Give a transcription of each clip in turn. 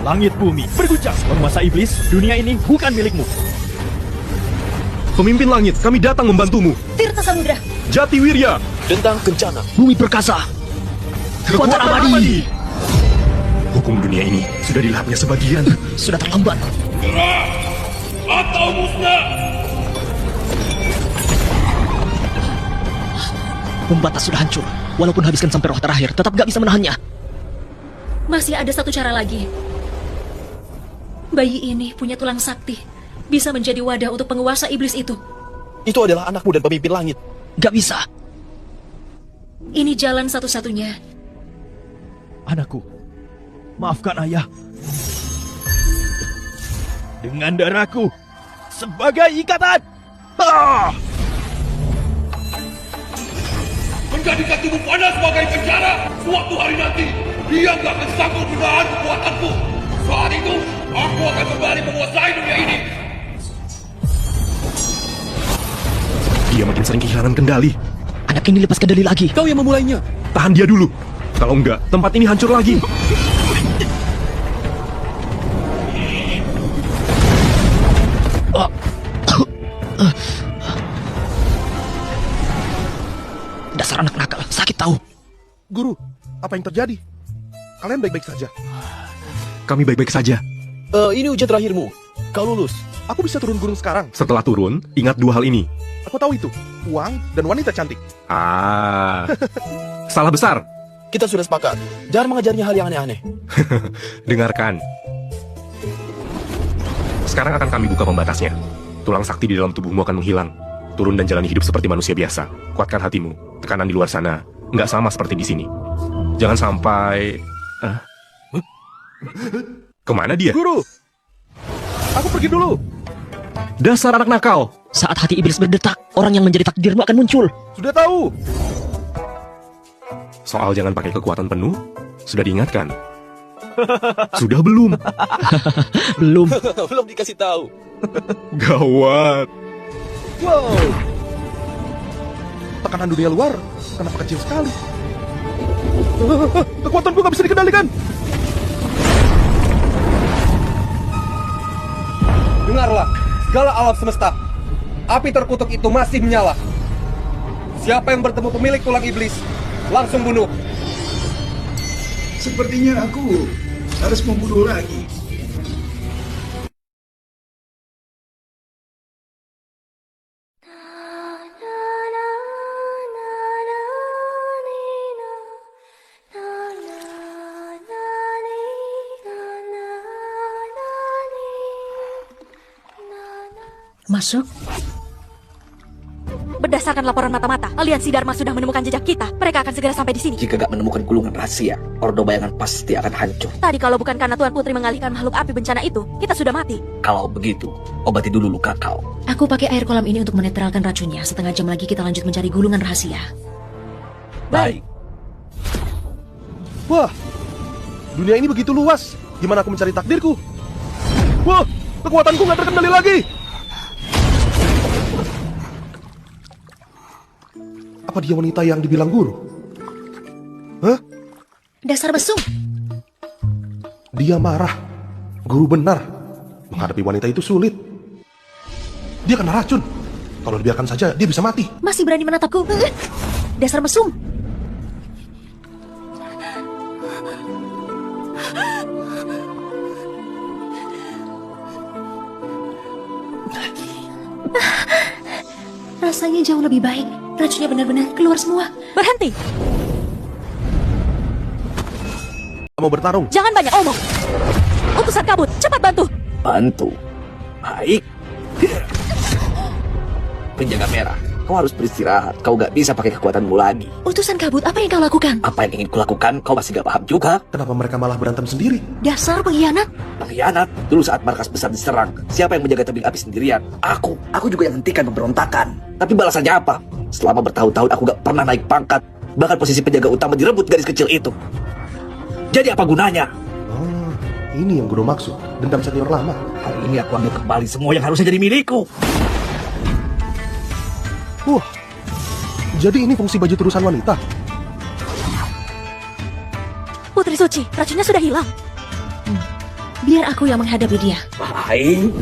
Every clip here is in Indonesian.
Langit bumi berguncang. Penguasa iblis, dunia ini bukan milikmu. Pemimpin langit, kami datang membantumu. Tirta Samudra. Jati Wirya. Dendang kencana. Bumi perkasa. Kekuatan abadi. Hukum dunia ini sudah dilahapnya sebagian. Sudah terlambat. Gerak atau musnah. Pembatas sudah hancur. Walaupun habiskan sampai roh terakhir, tetap gak bisa menahannya. Masih ada satu cara lagi. Bayi ini punya tulang sakti. Bisa menjadi wadah untuk penguasa iblis itu. Itu adalah anakmu dan pemimpin langit. Gak bisa. Ini jalan satu-satunya. Anakku, maafkan ayah. Dengan darahku sebagai ikatan. Ah! Menjadikan tubuh panas sebagai penjara. Suatu hari nanti, dia gak akan sanggup menahan kekuatanku. Saat itu, aku akan kembali menguasai dunia ini. Dia makin sering kehilangan kendali. Anak ini lepas kendali lagi. Kau yang memulainya. Tahan dia dulu. Kalau enggak, tempat ini hancur lagi. Dasar anak nakal, sakit tahu. Guru, apa yang terjadi? Kalian baik-baik saja. Kami baik-baik saja. Ini ujian terakhirmu. Kau lulus. Aku bisa turun gunung sekarang. Setelah turun, ingat dua hal ini. Aku tahu itu. Uang dan wanita cantik. Salah besar. Kita sudah sepakat. Jangan mengajarnya hal yang aneh-aneh. Dengarkan. Sekarang akan kami buka pembatasnya. Tulang sakti di dalam tubuhmu akan menghilang. Turun dan jalani hidup seperti manusia biasa. Kuatkan hatimu. Tekanan di luar sana nggak sama seperti di sini. Jangan sampai... Kemana dia? Guru, aku pergi dulu. Dasar anak nakal. Saat hati iblis berdetak, orang yang menjadi takdirmu akan muncul. Sudah tahu. Soal jangan pakai kekuatan penuh, sudah diingatkan. Sudah belum? Belum. Belum dikasih tahu. Gawat. Wow. Tekanan dunia luar kenapa kecil sekali? Kekuatanku gak bisa dikendalikan. Dengarlah, segala alam semesta. Api terkutuk itu masih menyala. Siapa yang bertemu pemilik tulang iblis, langsung bunuh. Sepertinya aku harus membunuh lagi. Masuk. Berdasarkan laporan mata-mata, aliansi Dharma sudah menemukan jejak kita. Mereka akan segera sampai di sini. Jika gak menemukan gulungan rahasia, Ordo Bayangan pasti akan hancur. Tadi kalau bukan karena Tuan Putri mengalihkan makhluk api bencana itu, kita sudah mati. Kalau begitu, obati dulu luka kau. Aku pakai air kolam ini untuk menetralkan racunnya. Setengah jam lagi kita lanjut mencari gulungan rahasia. Baik. Wah, dunia ini begitu luas. Gimana aku mencari takdirku? Wah, kekuatanku gak terkendali lagi. Apa dia wanita yang dibilang guru? Hah? Dasar mesum. Dia marah. Guru benar. Menghadapi wanita itu sulit. Dia kena racun. Kalau dibiarkan saja, dia bisa mati. Masih berani menatapku. Dasar mesum. Rasanya jauh lebih baik. Racunnya benar-benar keluar semua. Berhenti. Mau bertarung? Jangan banyak omong. Utusan kabut, cepat bantu. Bantu. Baik. Penjaga merah, kau harus beristirahat. Kau gak bisa pakai kekuatanmu lagi. Utusan kabut, apa yang kau lakukan? Apa yang ingin kulakukan, kau masih gak paham juga. Kenapa mereka malah berantem sendiri? Dasar pengkhianat. Pengkhianat. Dulu saat markas besar diserang, siapa yang menjaga tebing api sendirian? Aku. Aku juga yang hentikan pemberontakan. Tapi balasannya apa? Selama bertahun-tahun aku gak pernah naik pangkat. Bahkan posisi penjaga utama direbut gadis kecil itu. Jadi apa gunanya? Oh, ini yang guru maksud. Dendam senior lama. Hari ini aku ambil kembali semua yang harusnya jadi milikku. Wah, jadi ini fungsi baju terusan wanita. Putri Suci, racunnya sudah hilang. Biar aku yang menghadapi dia. Baik.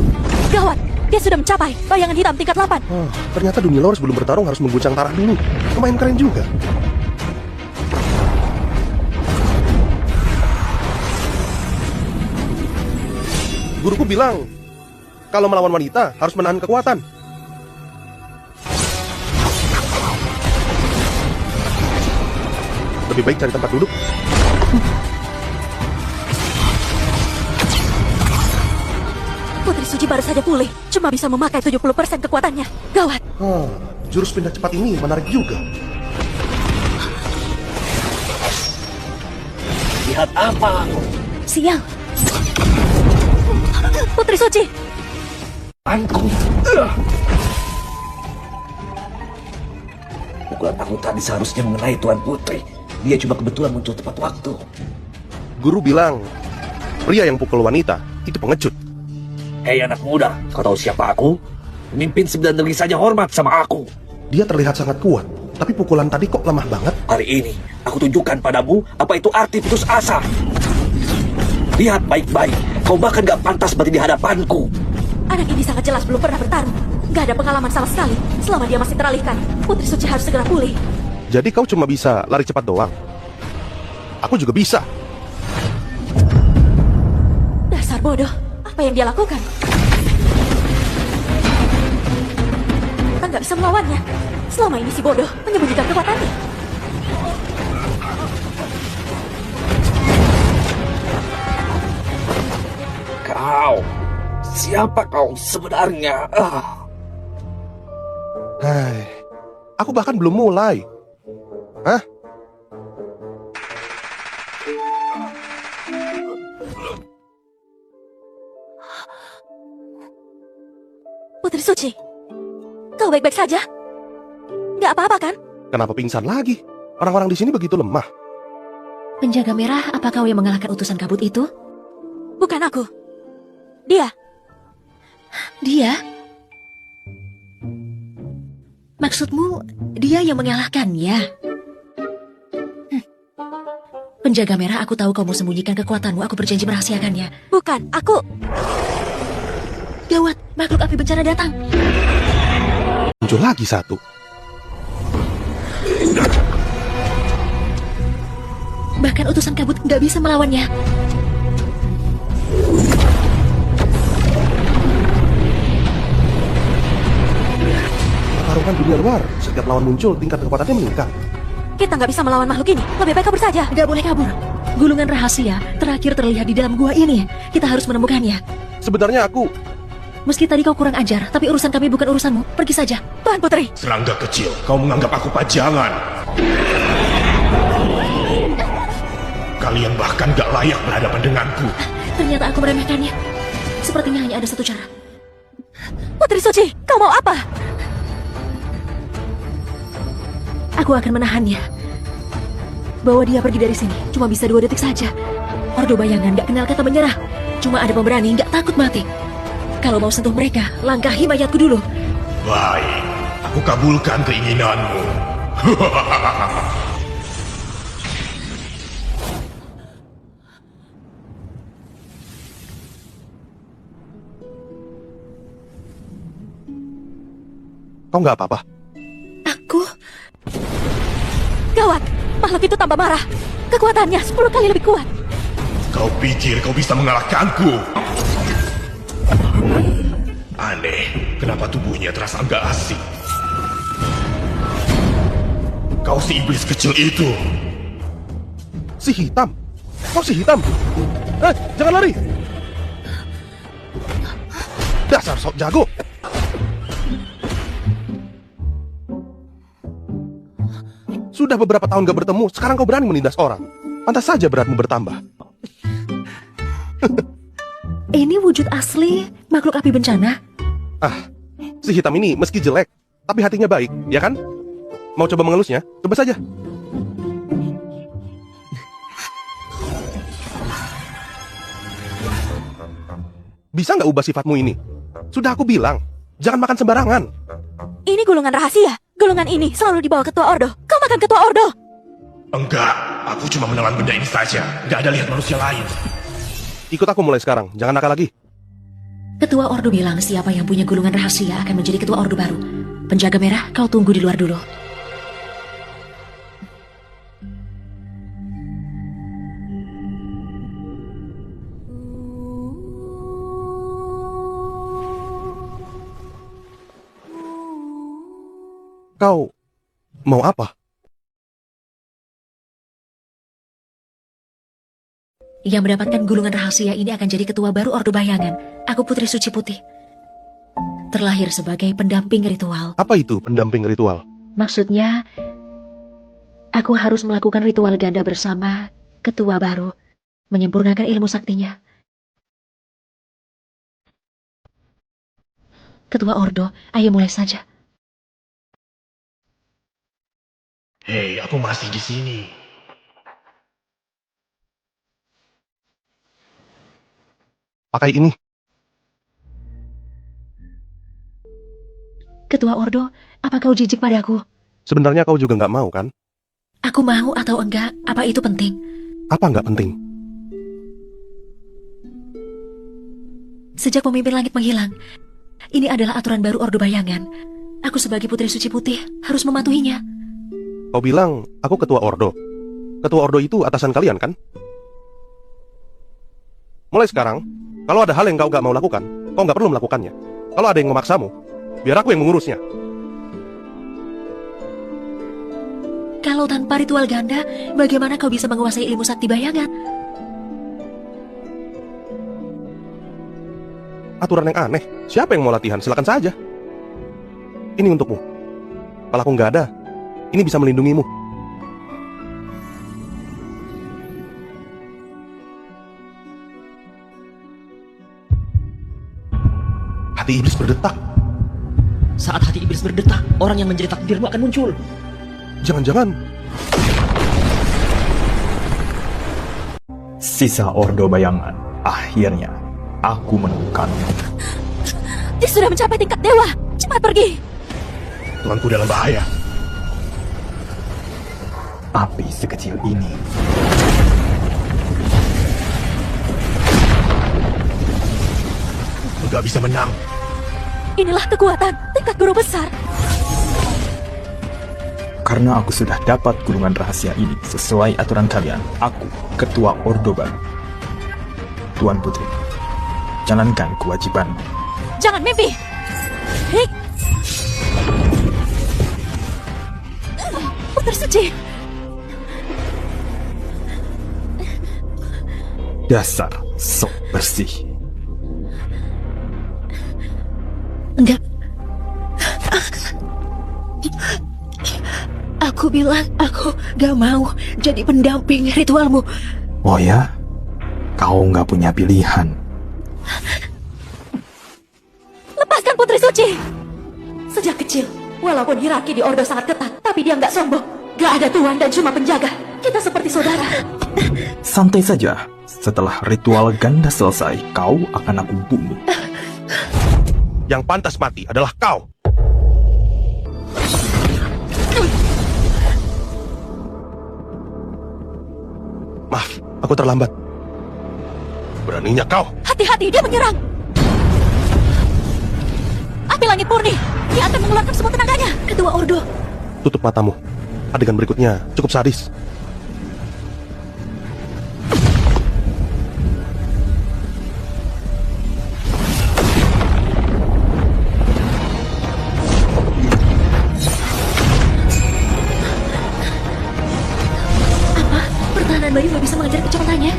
Gawat, dia sudah mencapai bayangan hitam tingkat 8. Ternyata dunia luar sebelum bertarung harus mengguncang tanah dulu. Lumayan keren juga. Guruku bilang, kalau melawan wanita harus menahan kekuatan. Lebih baik cari tempat duduk. Putri Suci baru saja pulih, cuma bisa memakai 70% kekuatannya. Gawat. Jurus pindah cepat ini menarik juga. Lihat apa? Sial. Putri Suci. Anku. Pukulan aku tadi seharusnya mengenai Tuan Putri. Dia cuma kebetulan muncul tepat waktu. Guru bilang, pria yang pukul wanita itu pengecut. Hei anak muda, kau tahu siapa aku? Pemimpin 9 negeri saja hormat sama aku. Dia terlihat sangat kuat, tapi pukulan tadi kok lemah banget. Hari ini, aku tunjukkan padamu apa itu arti putus asa. Lihat baik-baik, kau bahkan gak pantas berdiri di hadapanku. Anak ini sangat jelas belum pernah bertarung. Gak ada pengalaman sama sekali. Selama dia masih teralihkan, Putri Suci harus segera pulih. Jadi kau cuma bisa lari cepat doang? Aku juga bisa. Dasar bodoh, apa yang dia lakukan? Kita nggak bisa melawannya. Selama ini si bodoh menyembunyikan kekuatannya. Kau, siapa kau sebenarnya? Hai, aku bahkan belum mulai. Hah? Putri Suci, kau baik-baik saja? Nggak apa-apa kan? Kenapa pingsan lagi? Orang-orang di sini begitu lemah. Penjaga merah, apa kau yang mengalahkan utusan kabut itu? Bukan aku. Dia. Dia? Maksudmu, dia yang mengalahkannya? Penjaga merah, aku tahu kau mau sembunyikan kekuatanmu. Aku berjanji merahasiakannya. Bukan, aku. Gawat, makhluk api bencana datang. Muncul lagi satu. Bahkan utusan kabut nggak bisa melawannya. Pertarungan dunia luar, setiap lawan muncul, tingkat kekuatannya meningkat. Kita nggak bisa melawan makhluk ini. Lebih baik kabur saja. Nggak boleh kabur. Gulungan rahasia terakhir terlihat di dalam gua ini. Kita harus menemukannya. Sebenarnya aku... Meski tadi kau kurang ajar, tapi urusan kami bukan urusanmu. Pergi saja. Tuan Putri. Serangga kecil, kau menganggap aku pajangan. Kalian bahkan gak layak berhadapan denganku. Ternyata aku meremehkannya. Sepertinya hanya ada satu cara. Putri Suci, kau mau apa? Aku akan menahannya. Bawa dia pergi dari sini. Cuma bisa 2 detik saja. Ordo bayangan gak kenal kata menyerah. Cuma ada pemberani gak takut mati. Kalau mau sentuh mereka, langkahi mayatku dulu. Baik, aku kabulkan keinginanmu. Kau nggak apa-apa? Aku? Gawat, makhluk itu tambah marah. Kekuatannya 10 kali lebih kuat. Kau pikir kau bisa mengalahkanku? Aneh, kenapa tubuhnya terasa nggak asing? Kau si iblis kecil itu. Si hitam? Kau si hitam? Jangan lari! Dasar sok jago! Sudah beberapa tahun gak bertemu, sekarang kau berani menindas orang. Pantas saja beratmu bertambah. Ini wujud asli makhluk api bencana. Si hitam ini meski jelek, tapi hatinya baik, ya kan? Mau coba mengelusnya? Coba saja. Bisa nggak ubah sifatmu ini? Sudah aku bilang, jangan makan sembarangan. Ini gulungan rahasia. Gulungan ini selalu dibawa ketua Ordo. Kau makan ketua Ordo. Enggak, aku cuma menelan benda ini saja. Gak ada lihat manusia lain. Ikut aku mulai sekarang, jangan nakal lagi. Ketua Ordo bilang siapa yang punya gulungan rahasia akan menjadi ketua Ordo baru. Penjaga merah, kau tunggu di luar dulu. Kau mau apa? Yang mendapatkan gulungan rahasia ini akan jadi ketua baru Ordo Bayangan. Aku Putri Suci Putih. Terlahir sebagai pendamping ritual. Apa itu pendamping ritual? Maksudnya, aku harus melakukan ritual ganda bersama ketua baru. Menyempurnakan ilmu saktinya. Ketua Ordo, ayo mulai saja. Hei, aku masih di sini. Pakai ini. Ketua Ordo, apa kau jijik padaku? Sebenarnya kau juga nggak mau, kan? Aku mau atau enggak, apa itu penting? Apa nggak penting? Sejak pemimpin langit menghilang, ini adalah aturan baru Ordo Bayangan. Aku sebagai Putri Suci Putih harus mematuhinya. Kau bilang aku ketua Ordo. Ketua Ordo itu atasan kalian, kan? Mulai sekarang, kalau ada hal yang kau nggak mau lakukan, kau nggak perlu melakukannya. Kalau ada yang memaksamu, biar aku yang mengurusnya. Kalau tanpa ritual ganda, bagaimana kau bisa menguasai ilmu sakti bayangan? Aturan yang aneh. Siapa yang mau latihan? Silakan saja. Ini untukmu. Kalau aku nggak ada, ini bisa melindungimu. Hati iblis berdetak. Saat hati iblis berdetak, orang yang menjadi takdirmu akan muncul. Jangan-jangan Sisa Ordo Bayangan. Akhirnya aku menemukanmu. Dia sudah mencapai tingkat dewa. Cepat pergi. tuanku dalam bahaya. Api sekecil ini Nggak bisa menang. Inilah kekuatan tingkat guru besar. karena aku sudah dapat gulungan rahasia ini sesuai aturan kalian. Aku ketua Ordo baru. Tuan Putri, jalankan kewajibanmu. Jangan mimpi. Hei. Putri Suci. Dasar sok bersih. Enggak. Aku bilang aku gak mau jadi pendamping ritualmu. Oh ya? Kau nggak punya pilihan. Lepaskan Putri Suci. Sejak kecil, walaupun hierarki di Ordo sangat ketat, tapi dia nggak sombong. Gak ada tuan dan cuma penjaga. Kita seperti saudara. Santai saja. Setelah ritual ganda selesai, kau akan aku bunuh. Yang pantas mati adalah kau. Maaf, aku terlambat. Beraninya kau. Hati-hati, dia menyerang. Api langit murni. Dia akan mengeluarkan semua tenaganya. Ketua Ordo. Tutup matamu. Adegan berikutnya cukup sadis. Pertahanan Bayu gak bisa mengejar kecepatannya.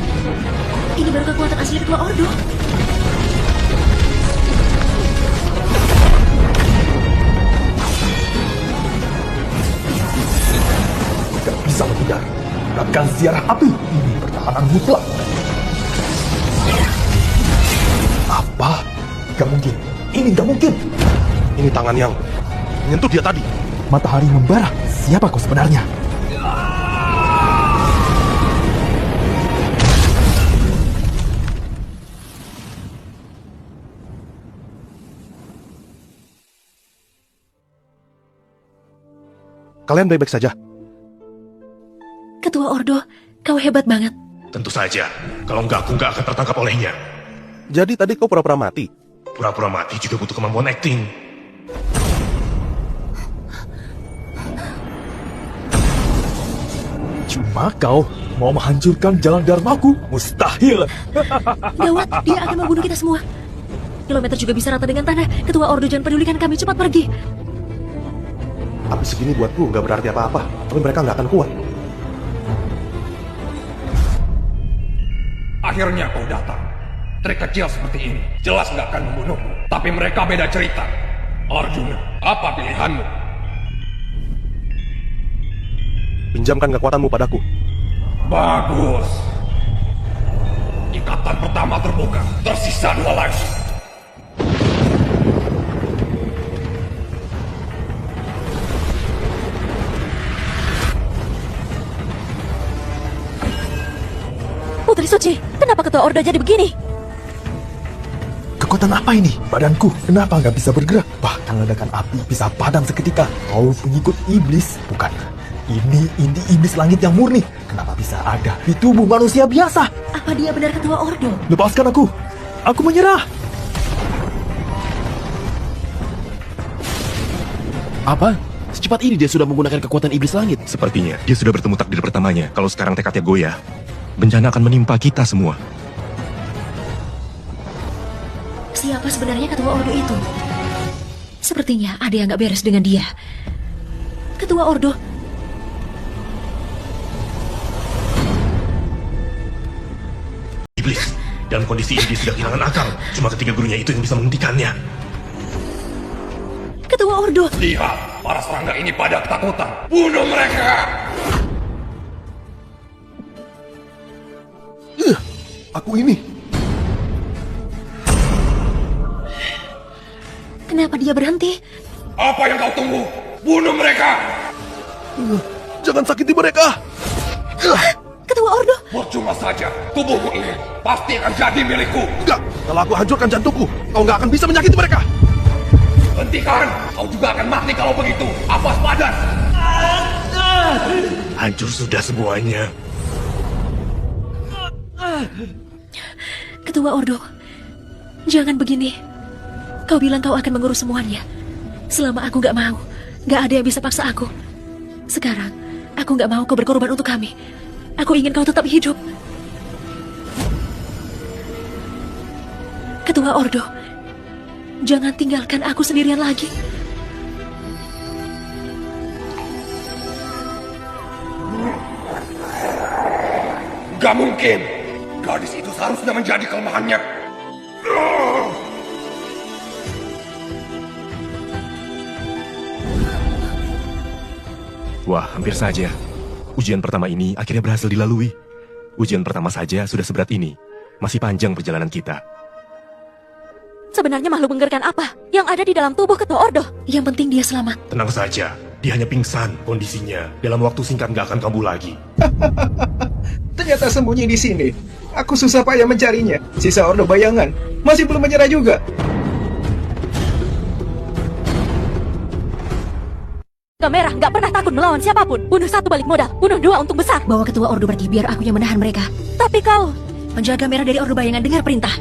Ini baru kekuatan asli Ketua Ordo. Gak bisa menghindar. Gerakan ziarah api ini pertahanan mutlak. Apa? Gak mungkin. Ini gak mungkin. Ini tangan yang menyentuh dia tadi. Matahari membara. Siapa kau sebenarnya? Kalian baik-baik saja? Ketua Ordo, kau hebat banget. Tentu saja. Kalau enggak, aku enggak akan tertangkap olehnya. Jadi tadi kau pura-pura mati? Pura-pura mati juga butuh kemampuan acting. Cuma kau mau menghancurkan jalan dharmaku? Mustahil. Gawat, dia akan membunuh kita semua. Kilometer juga bisa rata dengan tanah. Ketua Ordo, jangan pedulikan kami, cepat pergi. Api segini buatku nggak berarti apa-apa, tapi mereka nggak akan kuat. Akhirnya kau datang. Trik kecil seperti ini jelas nggak akan membunuhmu. Tapi mereka beda cerita. Arjuna, apa pilihanmu? Pinjamkan kekuatanmu padaku. Bagus. Ikatan pertama terbuka. Tersisa 2 lagi. Putri Suci, kenapa Ketua Ordo jadi begini? Kekuatan apa ini? Badanku kenapa nggak bisa bergerak? Bahkan ledakan api bisa padam seketika. Kau pengikut iblis, bukan? Ini iblis langit yang murni. Kenapa bisa ada di tubuh manusia biasa? Apa dia benar Ketua Ordo? Lepaskan aku. Aku menyerah. Apa? Secepat ini dia sudah menggunakan kekuatan iblis langit. Sepertinya dia sudah bertemu takdir pertamanya. Kalau sekarang tekadnya goyah, bencana akan menimpa kita semua. Siapa sebenarnya Ketua Ordo itu? Sepertinya ada yang nggak beres dengan dia. Ketua Ordo. Iblis, dalam kondisi ini dia sudah kehilangan akal. Cuma ketiga gurunya itu yang bisa menghentikannya. Ketua Ordo. Lihat, para serangga ini pada ketakutan. Bunuh mereka! Aku ini. Kenapa dia berhenti? Apa yang kau tunggu? Bunuh mereka! Jangan sakiti mereka. Ketua Ordo. Percuma saja, tubuhmu ini pasti akan jadi milikku. Enggak, kalau aku hancurkan jantungku, kau nggak akan bisa menyakiti mereka. Hentikan, kau juga akan mati kalau begitu. Awas padan. Hancur sudah semuanya. Ketua Ordo, jangan begini. Kau bilang kau akan mengurus semuanya. Selama aku nggak mau, nggak ada yang bisa paksa aku. Sekarang, aku nggak mau kau berkorban untuk kami. Aku ingin kau tetap hidup. Ketua Ordo, jangan tinggalkan aku sendirian lagi. Gak mungkin. Gadis itu seharusnya menjadi kelemahannya. Wah, hampir saja. Ujian pertama ini akhirnya berhasil dilalui. Ujian pertama saja sudah seberat ini. Masih panjang perjalanan kita. Sebenarnya makhluk mengerikan apa yang ada di dalam tubuh Ketua Ordo? Yang penting dia selamat. Tenang saja, dia hanya pingsan. Kondisinya dalam waktu singkat nggak akan kambuh lagi. Ternyata sembunyi di sini. Aku susah payah mencarinya. Sisa Ordo bayangan masih belum menyerah juga. Merah nggak pernah takut melawan siapapun. Bunuh satu balik modal, bunuh dua untung besar. Bawa Ketua Ordo pergi biar aku yang menahan mereka. Tapi kau... Penjaga merah dari Ordo Bayangan, dengar perintah.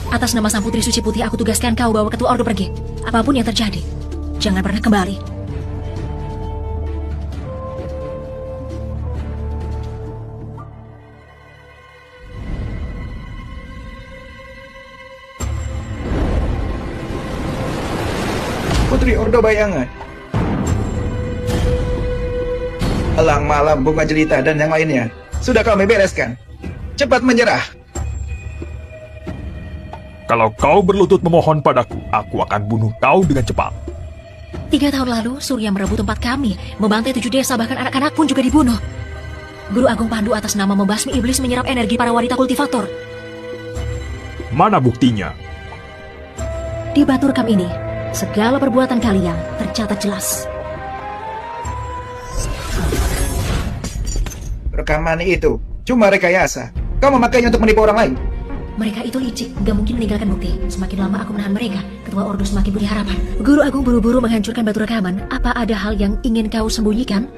Atas nama Sang Putri Suci Putih, aku tugaskan kau bawa Ketua Ordo pergi. Apapun yang terjadi, jangan pernah kembali. Putri Ordo Bayangan. Elang malam, bunga jelita, dan yang lainnya sudah kami bereskan. Cepat menyerah. Kalau kau berlutut memohon padaku, aku akan bunuh kau dengan cepat. 3 tahun lalu, Surya merebut tempat kami, membantai 7 desa, bahkan anak-anak pun juga dibunuh. Guru Agung Pandu atas nama membasmi iblis menyerap energi para wanita kultivator. Mana buktinya? Di Baturkam ini, segala perbuatan kalian tercatat jelas. Rekaman itu cuma rekayasa. Kau memakainya untuk menipu orang lain. Mereka itu licik, gak mungkin meninggalkan bukti. Semakin lama aku menahan mereka, Ketua Ordo semakin punya harapan. Guru Agung buru-buru menghancurkan batu rekaman. Apa ada hal yang ingin kau sembunyikan?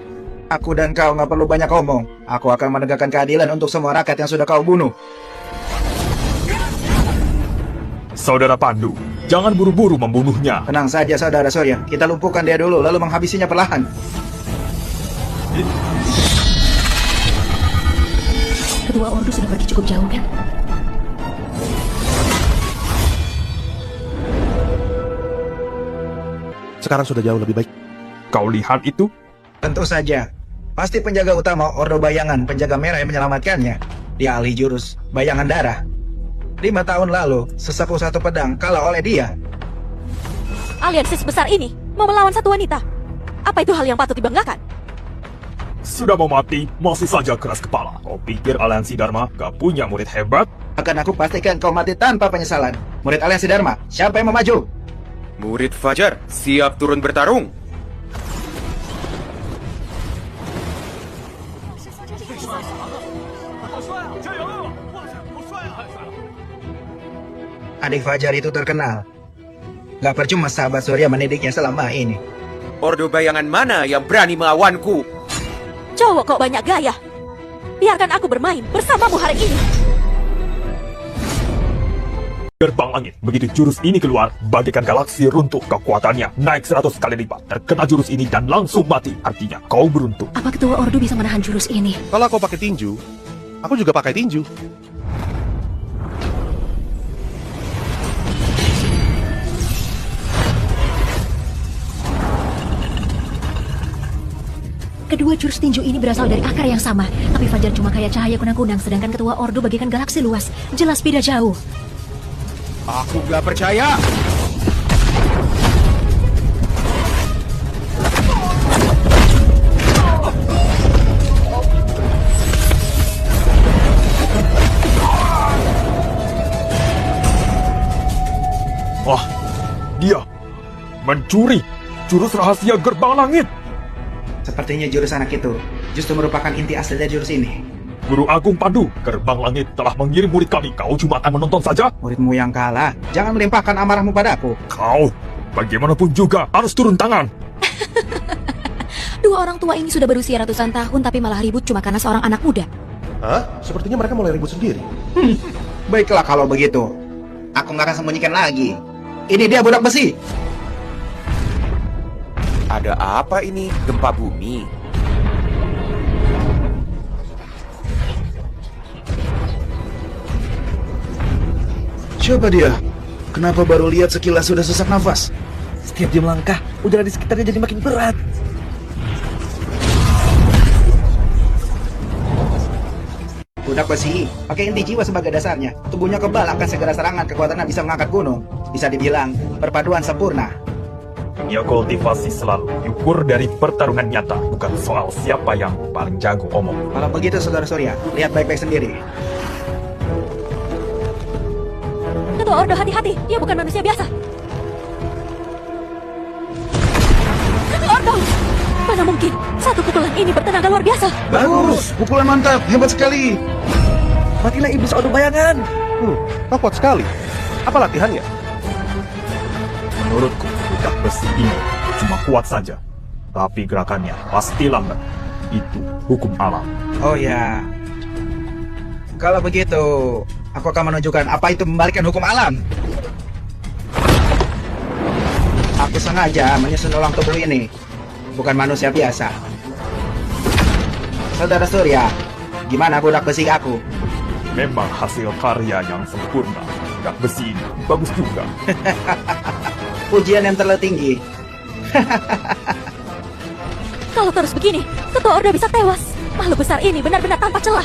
Aku dan kau nggak perlu banyak omong. Aku akan menegakkan keadilan untuk semua rakyat yang sudah kau bunuh. Saudara Pandu, jangan buru-buru membunuhnya. Tenang saja, Saudara Surya. Kita lumpuhkan dia dulu, lalu menghabisinya perlahan. Ketua Ordo sudah pergi cukup jauh kan? Sekarang sudah jauh lebih baik. Kau lihat itu? Tentu saja. Pasti penjaga utama Ordo Bayangan, penjaga merah yang menyelamatkannya. Dia ahli jurus bayangan darah. 5 tahun lalu, sesapu satu pedang kalah oleh dia. Aliansi sebesar ini mau melawan satu wanita. Apa itu hal yang patut dibanggakan? Sudah mau mati, masih saja keras kepala. Kau pikir Aliansi Dharma gak punya murid hebat? Akan aku pastikan kau mati tanpa penyesalan. Murid Aliansi Dharma, siapa yang mau maju? Murid Fajar, siap turun bertarung. Adik Fajar itu terkenal. Gak percuma sahabat Surya mendidiknya selama ini. Ordo bayangan mana yang berani melawanku? Cowok kok banyak gaya. Biarkan aku bermain bersamamu hari ini. Gerbang langit, begitu jurus ini keluar, bagaikan galaksi runtuh, kekuatannya naik 100 kali lipat. Terkena jurus ini dan langsung mati. Artinya kau beruntung. Apa Ketua Ordo bisa menahan jurus ini? Kalau kau pakai tinju, aku juga pakai tinju. Kedua jurus tinju ini berasal dari akar yang sama. Tapi Fajar cuma kayak cahaya kunang-kunang, sedangkan Ketua Ordo bagaikan galaksi luas. Jelas beda jauh. Aku gak percaya. Wah, dia mencuri jurus rahasia gerbang langit. Sepertinya jurus anak itu justru merupakan inti asli dari jurus ini. Guru Agung Pandu, gerbang langit telah mengirim murid kami. Kau cuma akan menonton saja? Muridmu yang kalah, jangan melimpahkan amarahmu padaku. Kau, bagaimanapun juga harus turun tangan. Dua orang tua ini sudah berusia ratusan tahun tapi malah ribut cuma karena seorang anak muda. Hah? Sepertinya mereka mulai ribut sendiri. Baiklah kalau begitu. Aku nggak akan sembunyikan lagi. Ini dia budak besi. Ada apa ini? Gempa bumi? Siapa dia? Kenapa baru lihat sekilas sudah sesak nafas? Setiap dia melangkah, udara di sekitarnya jadi makin berat. Budak besi, pakai inti jiwa sebagai dasarnya. Tubuhnya kebal akan segera serangan, kekuatannya bisa mengangkat gunung. Bisa dibilang perpaduan sempurna. Ya, kultivasi selalu diukur dari pertarungan nyata, bukan soal siapa yang paling jago omong. Kalau begitu, Saudara Surya, lihat baik-baik sendiri. Ketua Ordo, hati-hati, dia bukan manusia biasa. Ketua Ordo, mana mungkin satu pukulan ini bertenaga luar biasa. Bagus, pukulan mantap, hebat sekali. Matilah iblis Ordo Bayangan. Kau kuat sekali. Apa latihannya? Menurutku, budak besi ini cuma kuat saja, tapi gerakannya pasti lambat. Itu hukum alam. Oh ya. Kalau begitu, aku akan menunjukkan apa itu membalikkan hukum alam. Aku sengaja menyusun ulang tubuh ini. Bukan manusia biasa. Saudara Surya, gimana budak besi aku? Memang hasil karya yang sempurna. Budak besi ini bagus juga. Pujian yang terlalu tinggi. Kalau terus begini, Ketua Ordo bisa tewas. Makhluk besar ini benar-benar tanpa celah.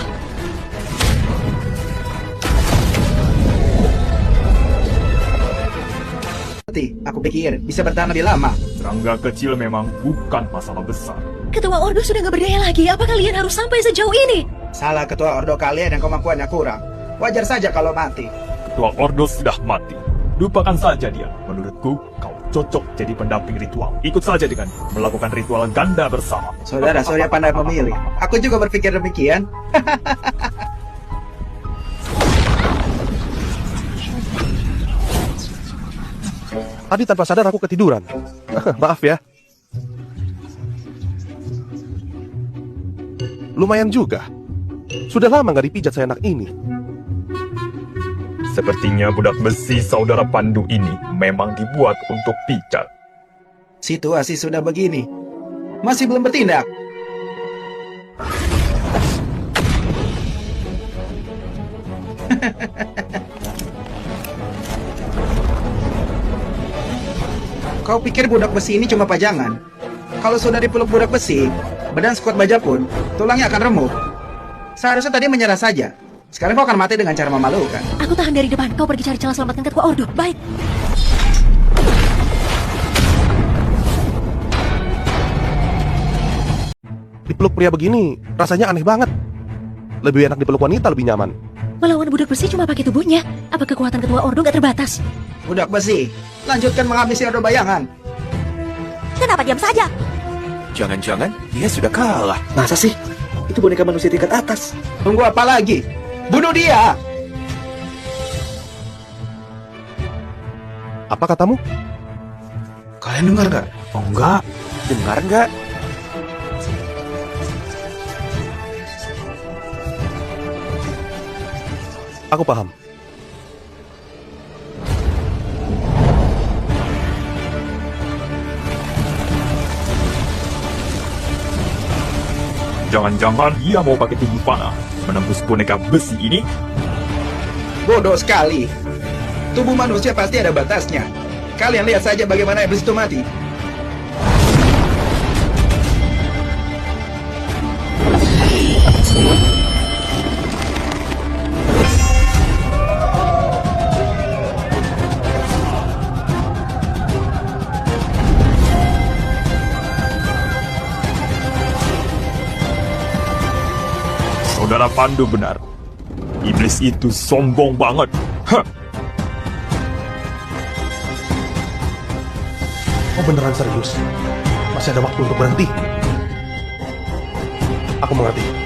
Aku pikir bisa bertahan lebih lama. Serangga kecil memang bukan masalah besar. Ketua Ordo sudah nggak berdaya lagi. Apa kalian harus sampai sejauh ini? Salah Ketua Ordo kalian yang kemampuannya kurang. Wajar saja kalau mati. Ketua Ordo sudah mati. Lupakan saja dia. Menurutku, kau cocok jadi pendamping ritual. Ikut saja dengan melakukan ritual ganda bersama. Saudara Surya pandai memilih. Aku juga berpikir demikian. Tadi tanpa sadar aku ketiduran. Maaf ya. Lumayan juga. Sudah lama nggak dipijat seenak ini. Sepertinya budak besi saudara Pandu ini memang dibuat untuk pijat. Situasi sudah begini. Masih belum bertindak. Kau pikir budak besi ini cuma pajangan? Kalau sudah dipeluk budak besi, badan sekuat baja pun, tulangnya akan remuk. Seharusnya tadi menyerah saja. Sekarang kau akan mati dengan cara memalukan. Aku tahan dari depan, kau pergi cari celah selamatkan ketua Ordo. Baik. Dipeluk pria begini, rasanya aneh banget. Lebih enak dipeluk wanita, lebih nyaman. Melawan budak besi cuma pakai tubuhnya. Apa kekuatan ketua Ordo nggak terbatas? Budak besi, lanjutkan menghabisi Ordo Bayangan. Kenapa diam saja? Jangan-jangan dia sudah kalah. Masa sih? Itu boneka manusia tingkat atas. Tunggu apa lagi? Bunuh dia! Apa katamu? Kalian dengar nggak? Oh enggak. Dengar nggak? Aku paham. Jangan-jangan dia mau pakai tubuh panah menembus boneka besi ini? Bodoh sekali. Tubuh manusia pasti ada batasnya. Kalian lihat saja bagaimana iblis itu mati. Saudara Pandu benar. Iblis itu sombong banget. Hah. Oh beneran serius? Masih ada waktu untuk berhenti? Aku mengerti.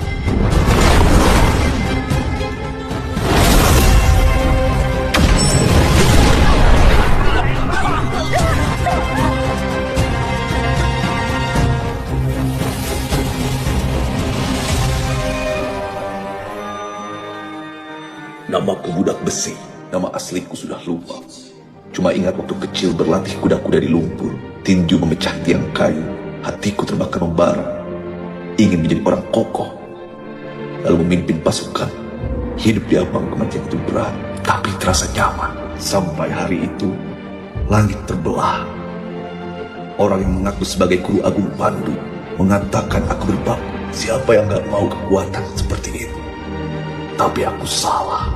Namaku budak besi. Nama asliku sudah lupa. Cuma ingat waktu kecil berlatih kuda-kuda di lumpur. Tinju memecah tiang kayu. Hatiku terbakar membara. Ingin menjadi orang kokoh. Lalu memimpin pasukan. Hidup di ambang kematian itu berat. Tapi terasa nyaman. Sampai hari itu, langit terbelah. Orang yang mengaku sebagai Guru Agung Pandu mengatakan aku berbab. Siapa yang gak mau kekuatan seperti itu? Tapi aku salah.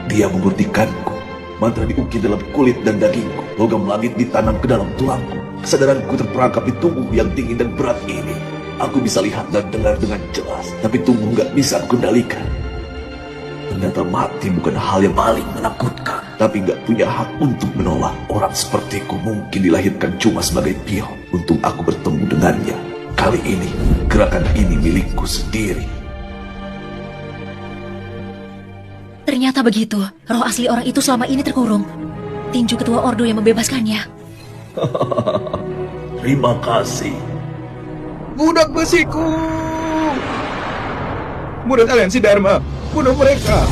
Dia membuktikanku. Mantra diukir dalam kulit dan dagingku. Logam langit ditanam ke dalam tulangku. Kesadaranku terperangkap di tubuh yang dingin dan berat ini. Aku bisa lihat dan dengar dengan jelas. Tapi tubuh gak bisa aku kendalikan. Ternyata mati bukan hal yang paling menakutkan. Tapi gak punya hak untuk menolak. Orang sepertiku mungkin dilahirkan cuma sebagai pion. Untung aku bertemu dengannya. Kali ini, gerakan ini milikku sendiri. Ternyata begitu. Roh asli orang itu selama ini terkurung. Tinju ketua Ordo yang membebaskannya. Terima kasih. Budak besiku! Budak aliansi Dharma, bunuh mereka!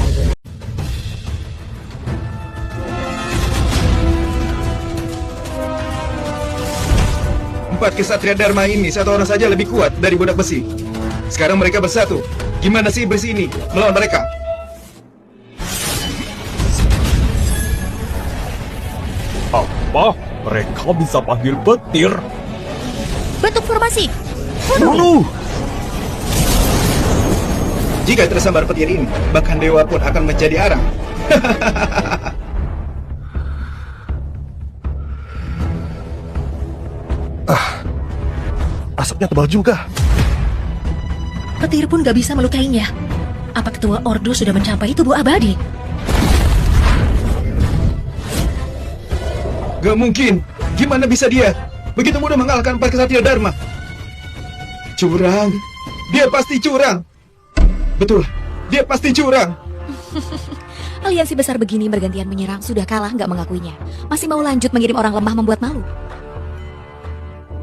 Empat kesatria Dharma ini, satu orang saja lebih kuat dari budak besi. Sekarang mereka bersatu. Gimana sih iblis ini melawan mereka? Apa? Mereka bisa panggil petir? Bentuk formasi. Bunuh! Jika tersambar petir ini, bahkan dewa pun akan menjadi arang. Asapnya tebal juga. Petir pun gak bisa melukainya. Apa ketua Ordo sudah mencapai tubuh abadi? Gak mungkin. Gimana bisa dia begitu mudah mengalahkan empat kesatria Dharma? Curang. Dia pasti curang. Betul. Dia pasti curang. Aliansi besar begini bergantian menyerang, sudah kalah nggak mengakuinya. Masih mau lanjut mengirim orang lemah membuat malu.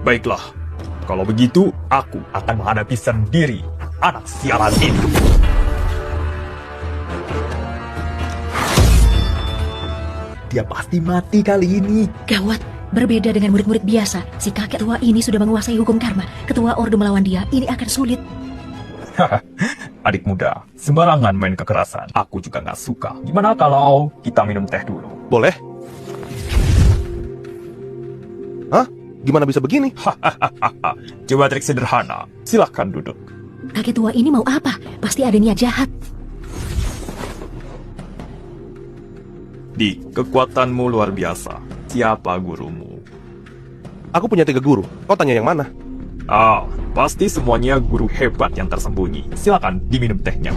Baiklah. Kalau begitu, aku akan menghadapi sendiri. anak sialan ini. Dia pasti mati kali ini. Gawat, berbeda dengan murid-murid biasa. Si kakek tua ini sudah menguasai hukum karma. Ketua Ordo melawan dia, ini akan sulit. Adik muda, sembarangan main kekerasan. Aku juga nggak suka. Gimana kalau kita minum teh dulu? Boleh? Hah? Gimana bisa begini? Coba trik sederhana. Silahkan duduk. Kakek tua ini mau apa? Pasti ada niat jahat. Di kekuatanmu luar biasa. Siapa gurumu? Aku punya 3 guru. Kau tanya yang mana? Pasti semuanya guru hebat yang tersembunyi. Silakan diminum tehnya.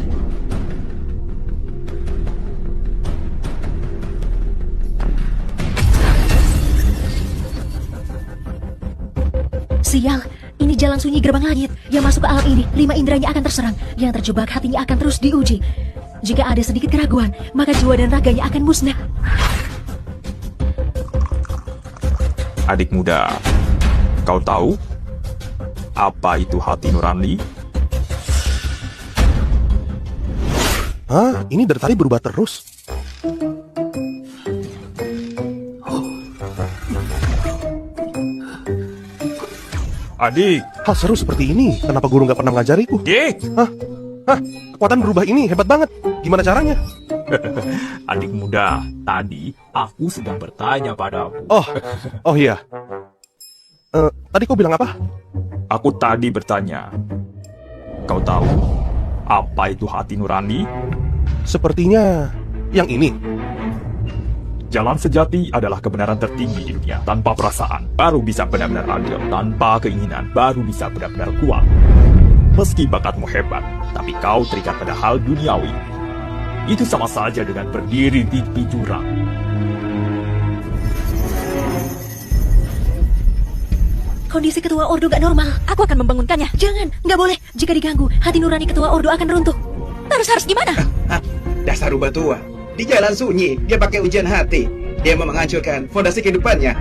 Sial, ini jalan sunyi gerbang langit. Yang masuk ke alam ini, 5 inderanya akan terserang. Yang terjebak hatinya akan terus diuji. Jika ada sedikit keraguan, maka jiwa dan raganya akan musnah. Adik muda, kau tahu apa itu hati nurani? Hah? Ini dari tadi berubah terus. Adik, hal seru seperti ini, kenapa guru nggak pernah mengajariku? Dik! Hah? Kekuatan berubah ini hebat banget. Gimana caranya? Adik muda, tadi aku sedang bertanya padamu. Oh iya. Tadi kau bilang apa? Aku tadi bertanya, kau tahu apa itu hati nurani? Sepertinya yang ini. Jalan sejati adalah kebenaran tertinggi di dunia. Tanpa perasaan, baru bisa benar-benar adil. Tanpa keinginan, baru bisa benar-benar kuat. Meski bakatmu hebat, tapi kau terikat pada hal duniawi. Itu sama saja dengan berdiri di tepi jurang. Kondisi ketua Ordo gak normal. Aku akan membangunkannya. Jangan, gak boleh. Jika diganggu, hati nurani ketua Ordo akan runtuh. Harus gimana? Dasar rubah tua. Di jalan sunyi, dia pakai ujian hati. Dia mau menghancurkan fondasi kehidupannya.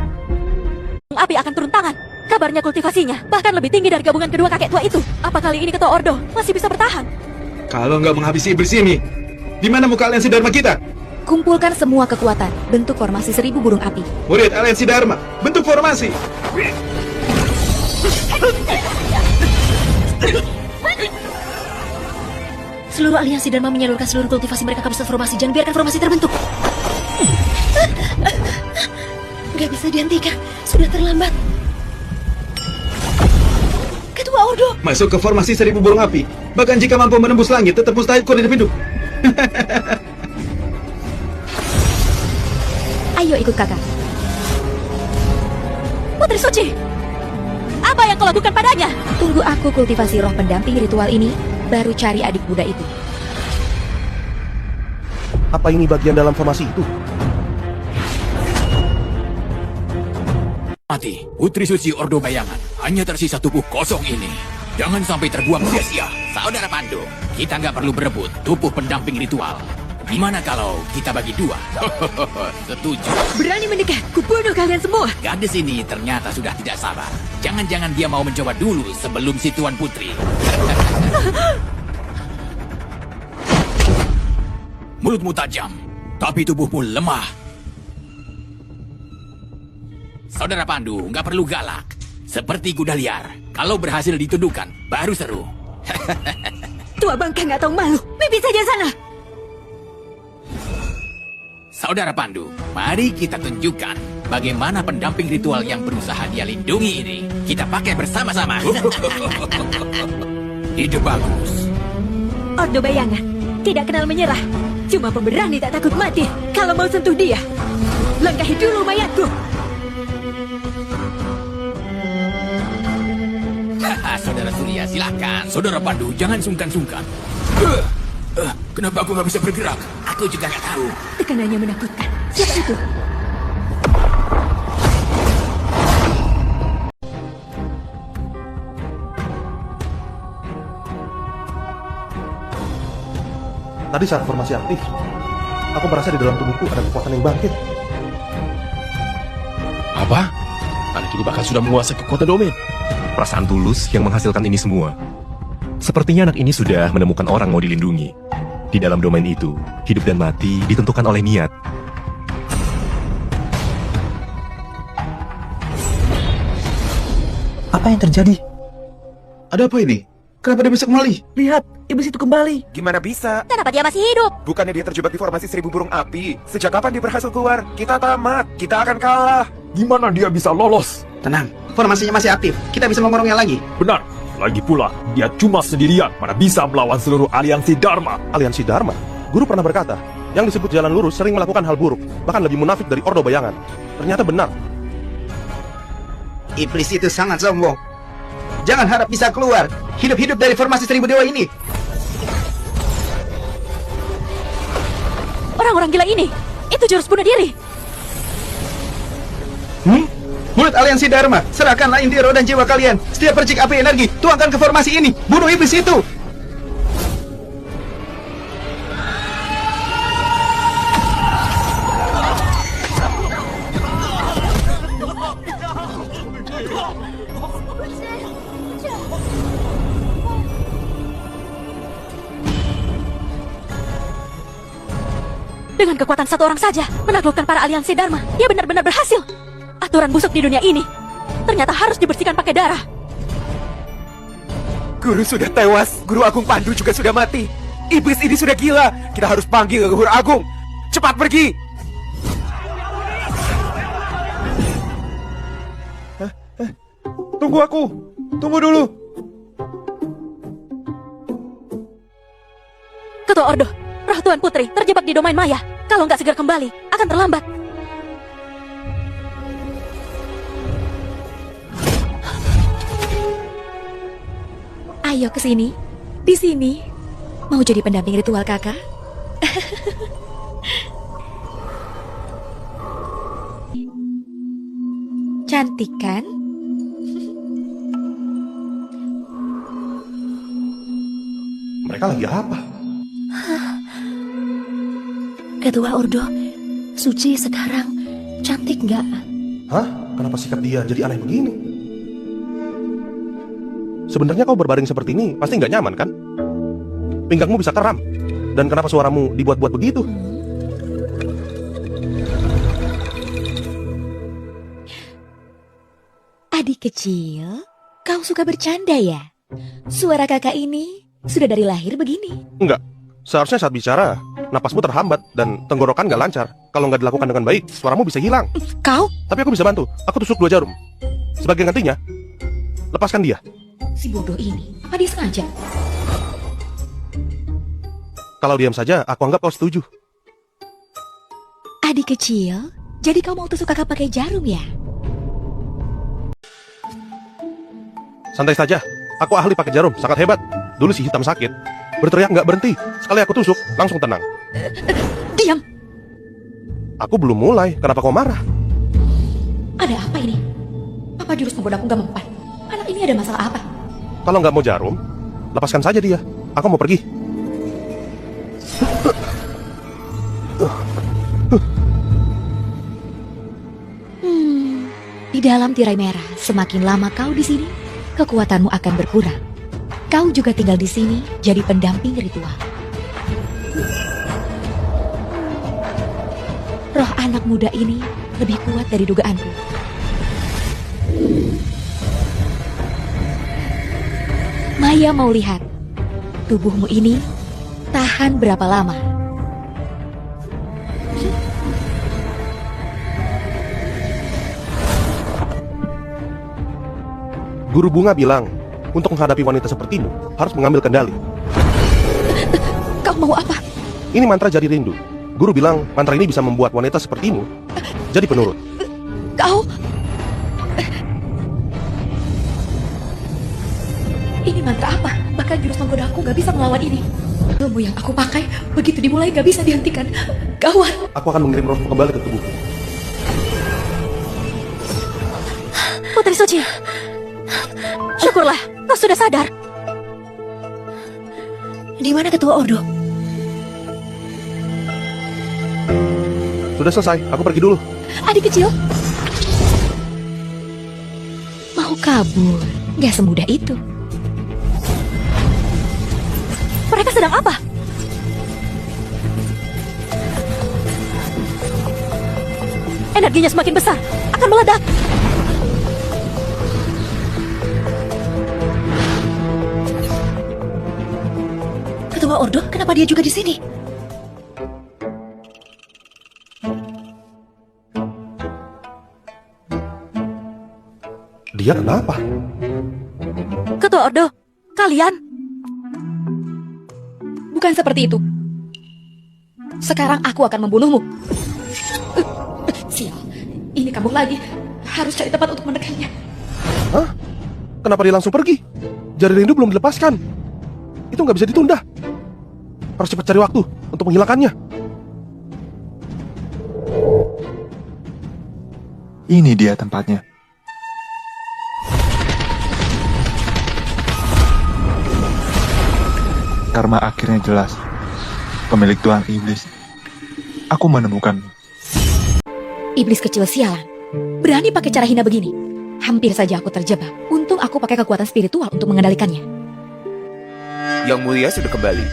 Api akan turun tangan. Kabarnya kultivasinya bahkan lebih tinggi dari gabungan kedua kakek tua itu. Apa kali ini ketua Ordo masih bisa bertahan? Kalau nggak menghabisi iblis ini, di mana muka aliansi Dharma kita? Kumpulkan semua kekuatan, bentuk formasi 1000 burung api. Murid aliansi Dharma, bentuk formasi. Seluruh aliansi Dharma menyalurkan seluruh kultivasi mereka ke pusat formasi. Jangan biarkan formasi terbentuk. Gak bisa dihentikan, sudah terlambat. Ketua Ordo masuk ke formasi 1000 burung api. Bahkan jika mampu menembus langit, tetap mustahil kau hidup. Ayo ikut kakak. Putri Suci, apa yang kau lakukan padanya? Tunggu aku kultivasi roh pendamping ritual ini, baru cari adik muda itu. Apa ini bagian dalam formasi itu? Mati, Putri Suci Ordo Bayangan. Hanya tersisa tubuh kosong ini. Jangan sampai terbuang sia-sia. Saudara Pandu, kita nggak perlu berebut tubuh pendamping ritual. Gimana kalau kita bagi 2? Setuju. Berani mendekat, kubunuh kalian semua. Gadis ini ternyata sudah tidak sabar. Jangan-jangan dia mau mencoba dulu sebelum si Tuan Putri. Mulutmu tajam, tapi tubuhmu lemah. Saudara Pandu, nggak perlu galak. Seperti kuda liar. Kalau berhasil ditundukkan, baru seru. Tua bangka nggak tahu malu. Mimpi saja sana. Saudara Pandu, mari kita tunjukkan bagaimana pendamping ritual yang berusaha dia lindungi ini. Kita pakai bersama-sama. Ide bagus. Ordo Bayangan tidak kenal menyerah. Cuma pemberani tak takut mati. Kalau mau sentuh dia, langkahi dulu mayatku. Saudara Surya, silakan. Saudara Pandu, jangan sungkan-sungkan. Kenapa aku nggak bisa bergerak? Aku juga nggak tahu. Tekanannya menakutkan. Siapa itu? Tadi saat formasi aktif, aku merasa di dalam tubuhku ada kekuatan yang bangkit. Apa? Anak ini bahkan sudah menguasai kekuatan domain. Perasaan tulus yang menghasilkan ini semua. Sepertinya anak ini sudah menemukan orang mau dilindungi. Di dalam domain itu, hidup dan mati ditentukan oleh niat. Apa yang terjadi? Ada apa ini? Kenapa dia bisa kembali? Lihat, iblis itu kembali. Gimana bisa? Kenapa dia masih hidup? Bukannya dia terjebak di formasi 1000 burung api? Sejak kapan dia berhasil keluar? Kita tamat. Kita akan kalah. Gimana dia bisa lolos? Tenang, formasinya masih aktif. Kita bisa mengurungnya lagi. Benar. Lagi pula, dia cuma sendirian. Mana bisa melawan seluruh aliansi Dharma. Aliansi Dharma? Guru pernah berkata, yang disebut jalan lurus sering melakukan hal buruk, bahkan lebih munafik dari Ordo Bayangan. Ternyata benar. Iblis itu sangat sombong. Jangan harap bisa keluar hidup-hidup dari formasi 1000 dewa ini. Orang-orang gila ini, itu jurus bunuh diri. Mulut aliansi Dharma, serahkanlah inti roh dan jiwa kalian. Setiap percik api energi, tuangkan ke formasi ini. Bunuh iblis itu. Dengan kekuatan satu orang saja, menaklukkan para aliansi Dharma, dia benar-benar berhasil. Aturan busuk di dunia ini ternyata harus dibersihkan pakai darah. Guru sudah tewas. Guru Agung Pandu juga sudah mati. Iblis ini sudah gila. Kita harus panggil Leluhur Agung. Cepat pergi. Tunggu aku. Tunggu dulu. Ketua Ordo, Roh Tuan Putri terjebak di domain maya. Kalau nggak segera kembali, akan terlambat. Ayo ke sini. Di sini. Mau jadi pendamping ritual kakak? Cantik kan? Mereka lagi apa? Ketua Ordo, Suci sekarang cantik nggak? Hah? Kenapa sikap dia jadi aneh begini? Sebenarnya kau berbaring seperti ini pasti nggak nyaman kan? Pinggangmu bisa kram. Dan kenapa suaramu dibuat-buat begitu? Adik kecil, kau suka bercanda ya? Suara kakak ini sudah dari lahir begini. Enggak. Seharusnya saat bicara, napasmu terhambat dan tenggorokan nggak lancar. Kalau nggak dilakukan dengan baik, suaramu bisa hilang. Kau? Tapi aku bisa bantu. Aku tusuk 2 jarum. Sebagai gantinya, lepaskan dia. Si bodoh ini, apa dia sengaja? Kalau diam saja, aku anggap kau setuju. Adik kecil, jadi kau mau tusuk kakak pakai jarum ya? Santai saja, aku ahli pakai jarum, sangat hebat. Dulu si hitam sakit, berteriak nggak berhenti. Sekali aku tusuk, langsung tenang. Diam! Aku belum mulai, kenapa kau marah? Ada apa ini? Apa jurus penggodaku gak mempan? Anak ini ada masalah apa? Kalau nggak mau jarum, lepaskan saja dia. Aku mau pergi. Di dalam tirai merah, semakin lama kau di sini, kekuatanmu akan berkurang. Kau juga tinggal di sini, jadi pendamping ritual. Roh anak muda ini lebih kuat dari dugaanku. Maya mau lihat, tubuhmu ini tahan berapa lama? Guru Bunga bilang, untuk menghadapi wanita sepertimu, harus mengambil kendali. Kau mau apa? Ini mantra Jari Rindu. Guru bilang, mantra ini bisa membuat wanita sepertimu jadi penurut. Kau... Ini mantra apa? Bahkan jurus menggodaku gak bisa melawan ini. Ilmu yang aku pakai, begitu dimulai gak bisa dihentikan. Gawat. Aku akan mengirim rohmu kembali ke tubuhku. Putri Suci, syukurlah kau sudah sadar. Di mana Ketua Ordo? Sudah selesai, aku pergi dulu. Adik kecil, mau kabur? Gak semudah itu. Mereka sedang apa? Energinya semakin besar, akan meledak. Ketua Ordo, kenapa dia juga di sini? Dia kenapa? Ketua Ordo, kalian? Bukan seperti itu. Sekarang aku akan membunuhmu. Sial, ini kambuh lagi. Harus cari tempat untuk menekannya. Hah? Kenapa dia langsung pergi? Jari rindu belum dilepaskan. Itu nggak bisa ditunda. Harus cepat cari waktu untuk menghilangkannya. Ini dia tempatnya. Karma akhirnya jelas. Pemilik Tuan Iblis. Aku menemukanmu. Iblis kecil sialan. Berani pakai cara hina begini. Hampir saja aku terjebak. Untung aku pakai kekuatan spiritual untuk mengendalikannya. Yang Mulia sudah kembali.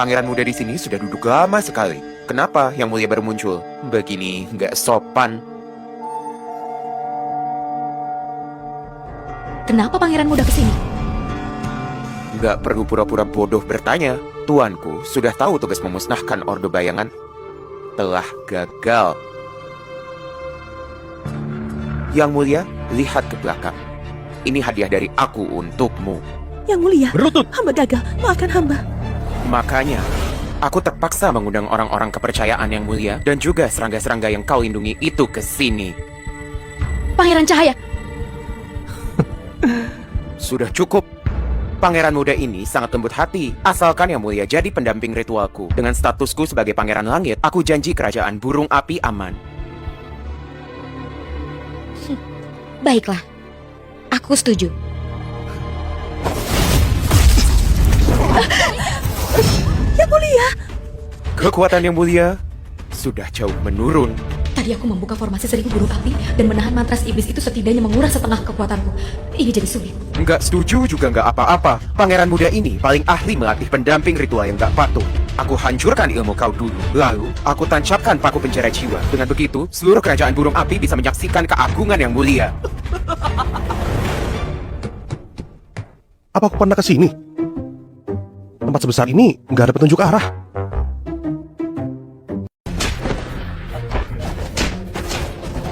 Pangeran muda di sini sudah duduk lama sekali. Kenapa Yang Mulia baru muncul? Begini nggak sopan. Kenapa pangeran muda kesini? Nggak perlu pura-pura bodoh bertanya. Tuanku sudah tahu tugas memusnahkan Ordo Bayangan telah gagal. Yang Mulia, lihat ke belakang. Ini hadiah dari aku untukmu. Yang Mulia, Berlutut. hamba gagal, maafkan hamba. Makanya, aku terpaksa mengundang orang-orang kepercayaan Yang Mulia dan juga serangga-serangga yang kau lindungi itu ke sini. Pangeran Cahaya. Sudah cukup. Pangeran muda ini sangat lembut hati. Asalkan Yang Mulia jadi pendamping ritualku. Dengan statusku sebagai Pangeran Langit, aku janji kerajaan burung api aman. Baiklah. Aku setuju. Yang Mulia. Kekuatan Yang Mulia sudah jauh menurun. Tadi aku membuka formasi 1000 burung api dan menahan mantras iblis itu setidaknya menguras setengah kekuatanku. Ini jadi sulit. Nggak setuju juga nggak apa-apa. Pangeran muda ini paling ahli melatih pendamping ritual yang nggak patuh. Aku hancurkan ilmu kau dulu. Lalu, aku tancapkan paku penjara jiwa. Dengan begitu, seluruh kerajaan burung api bisa menyaksikan keagungan Yang Mulia. Apa aku pernah ke sini? Tempat sebesar ini nggak ada petunjuk arah.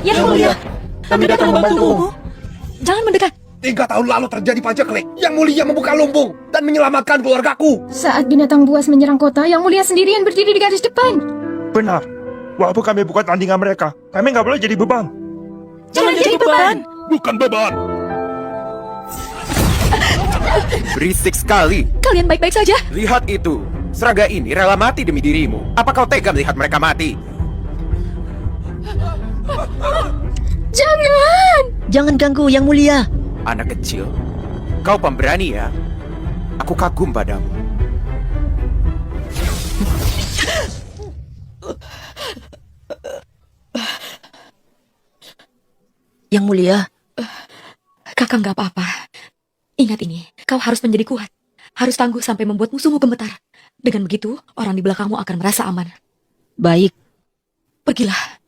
Yang Mulia, kami datang membantumu. Jangan mendekat. 3 tahun lalu terjadi paceklik. Yang Mulia membuka lumbung dan menyelamatkan keluargaku. Saat binatang buas menyerang kota, Yang Mulia sendirian berdiri di garis depan. Benar. Walaupun kami bukan tandingan mereka, kami nggak boleh jadi beban. Jangan jadi beban. Bukan beban. Berisik sekali. Kalian baik-baik saja? Lihat itu. Serangga ini rela mati demi dirimu. Apa kau tega melihat mereka mati? Jangan! Jangan ganggu Yang Mulia. Anak kecil, kau pemberani ya? Aku kagum padamu. Yang Mulia. Kakak nggak apa-apa. Ingat ini, kau harus menjadi kuat. Harus tangguh sampai membuat musuhmu gemetar. Dengan begitu, orang di belakangmu akan merasa aman. Baik. Pergilah.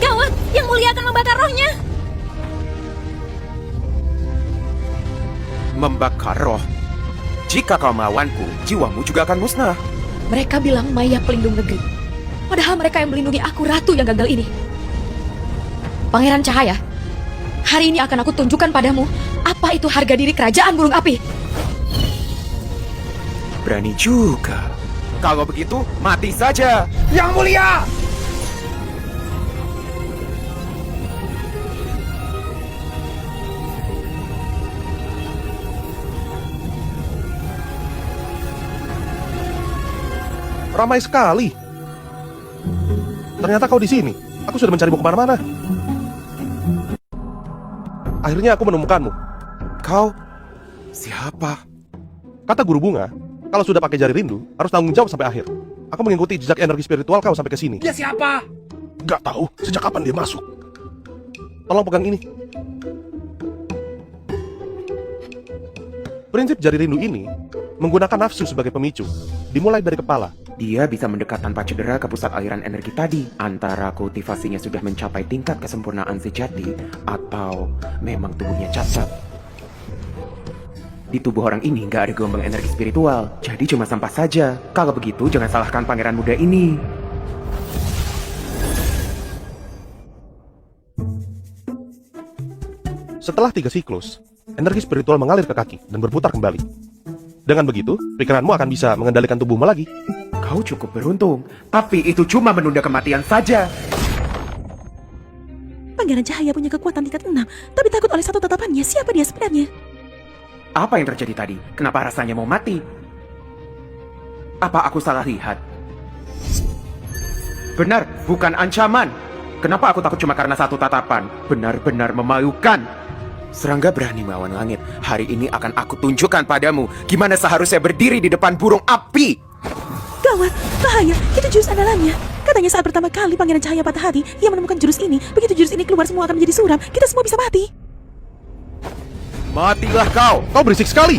Gawat! Yang Mulia akan membakar rohnya! Membakar roh. Jika kau melawanku, jiwamu juga akan musnah. Mereka bilang Maya pelindung negeri. Padahal mereka yang melindungi aku, ratu yang gagal ini. Pangeran Cahaya, hari ini akan aku tunjukkan padamu apa itu harga diri kerajaan burung api. Berani juga. Kalau begitu, mati saja. Yang Mulia! Ramai sekali. Ternyata kau di sini. Aku sudah mencarimu kemana-mana. Akhirnya aku menemukanmu. Kau siapa? Kata guru bunga, kalau sudah pakai jari rindu, harus tanggung jawab sampai akhir. Aku mengikuti jejak energi spiritual kau sampai ke sini. Dia siapa? Gak tahu sejak kapan dia masuk. Tolong pegang ini. Prinsip jari rindu ini menggunakan nafsu sebagai pemicu. Dimulai dari kepala. Dia bisa mendekat tanpa cedera ke pusat aliran energi tadi. Antara kultivasinya sudah mencapai tingkat kesempurnaan sejati, atau memang tubuhnya cacat. Di tubuh orang ini nggak ada gelombang energi spiritual, jadi cuma sampah saja. Kalau begitu, jangan salahkan pangeran muda ini. Setelah 3 siklus, energi spiritual mengalir ke kaki dan berputar kembali. Dengan begitu, pikiranmu akan bisa mengendalikan tubuhmu lagi. Kau cukup beruntung, tapi itu cuma menunda kematian saja. Pangeran Cahaya punya kekuatan tingkat 6, tapi takut oleh satu tatapannya. Siapa dia sebenarnya? Apa yang terjadi tadi? Kenapa rasanya mau mati? Apa aku salah lihat? Benar, bukan ancaman. Kenapa aku takut cuma karena satu tatapan? Benar-benar memalukan. Serangga berani melawan langit. Hari ini akan aku tunjukkan padamu gimana seharusnya berdiri di depan burung api. Gawat, bahaya, itu jurus andalannya. Katanya saat pertama kali Pangeran Cahaya patah hati, ia menemukan jurus ini. Begitu jurus ini keluar, semua akan menjadi suram. Kita semua bisa mati. Matilah kau! Kau berisik sekali!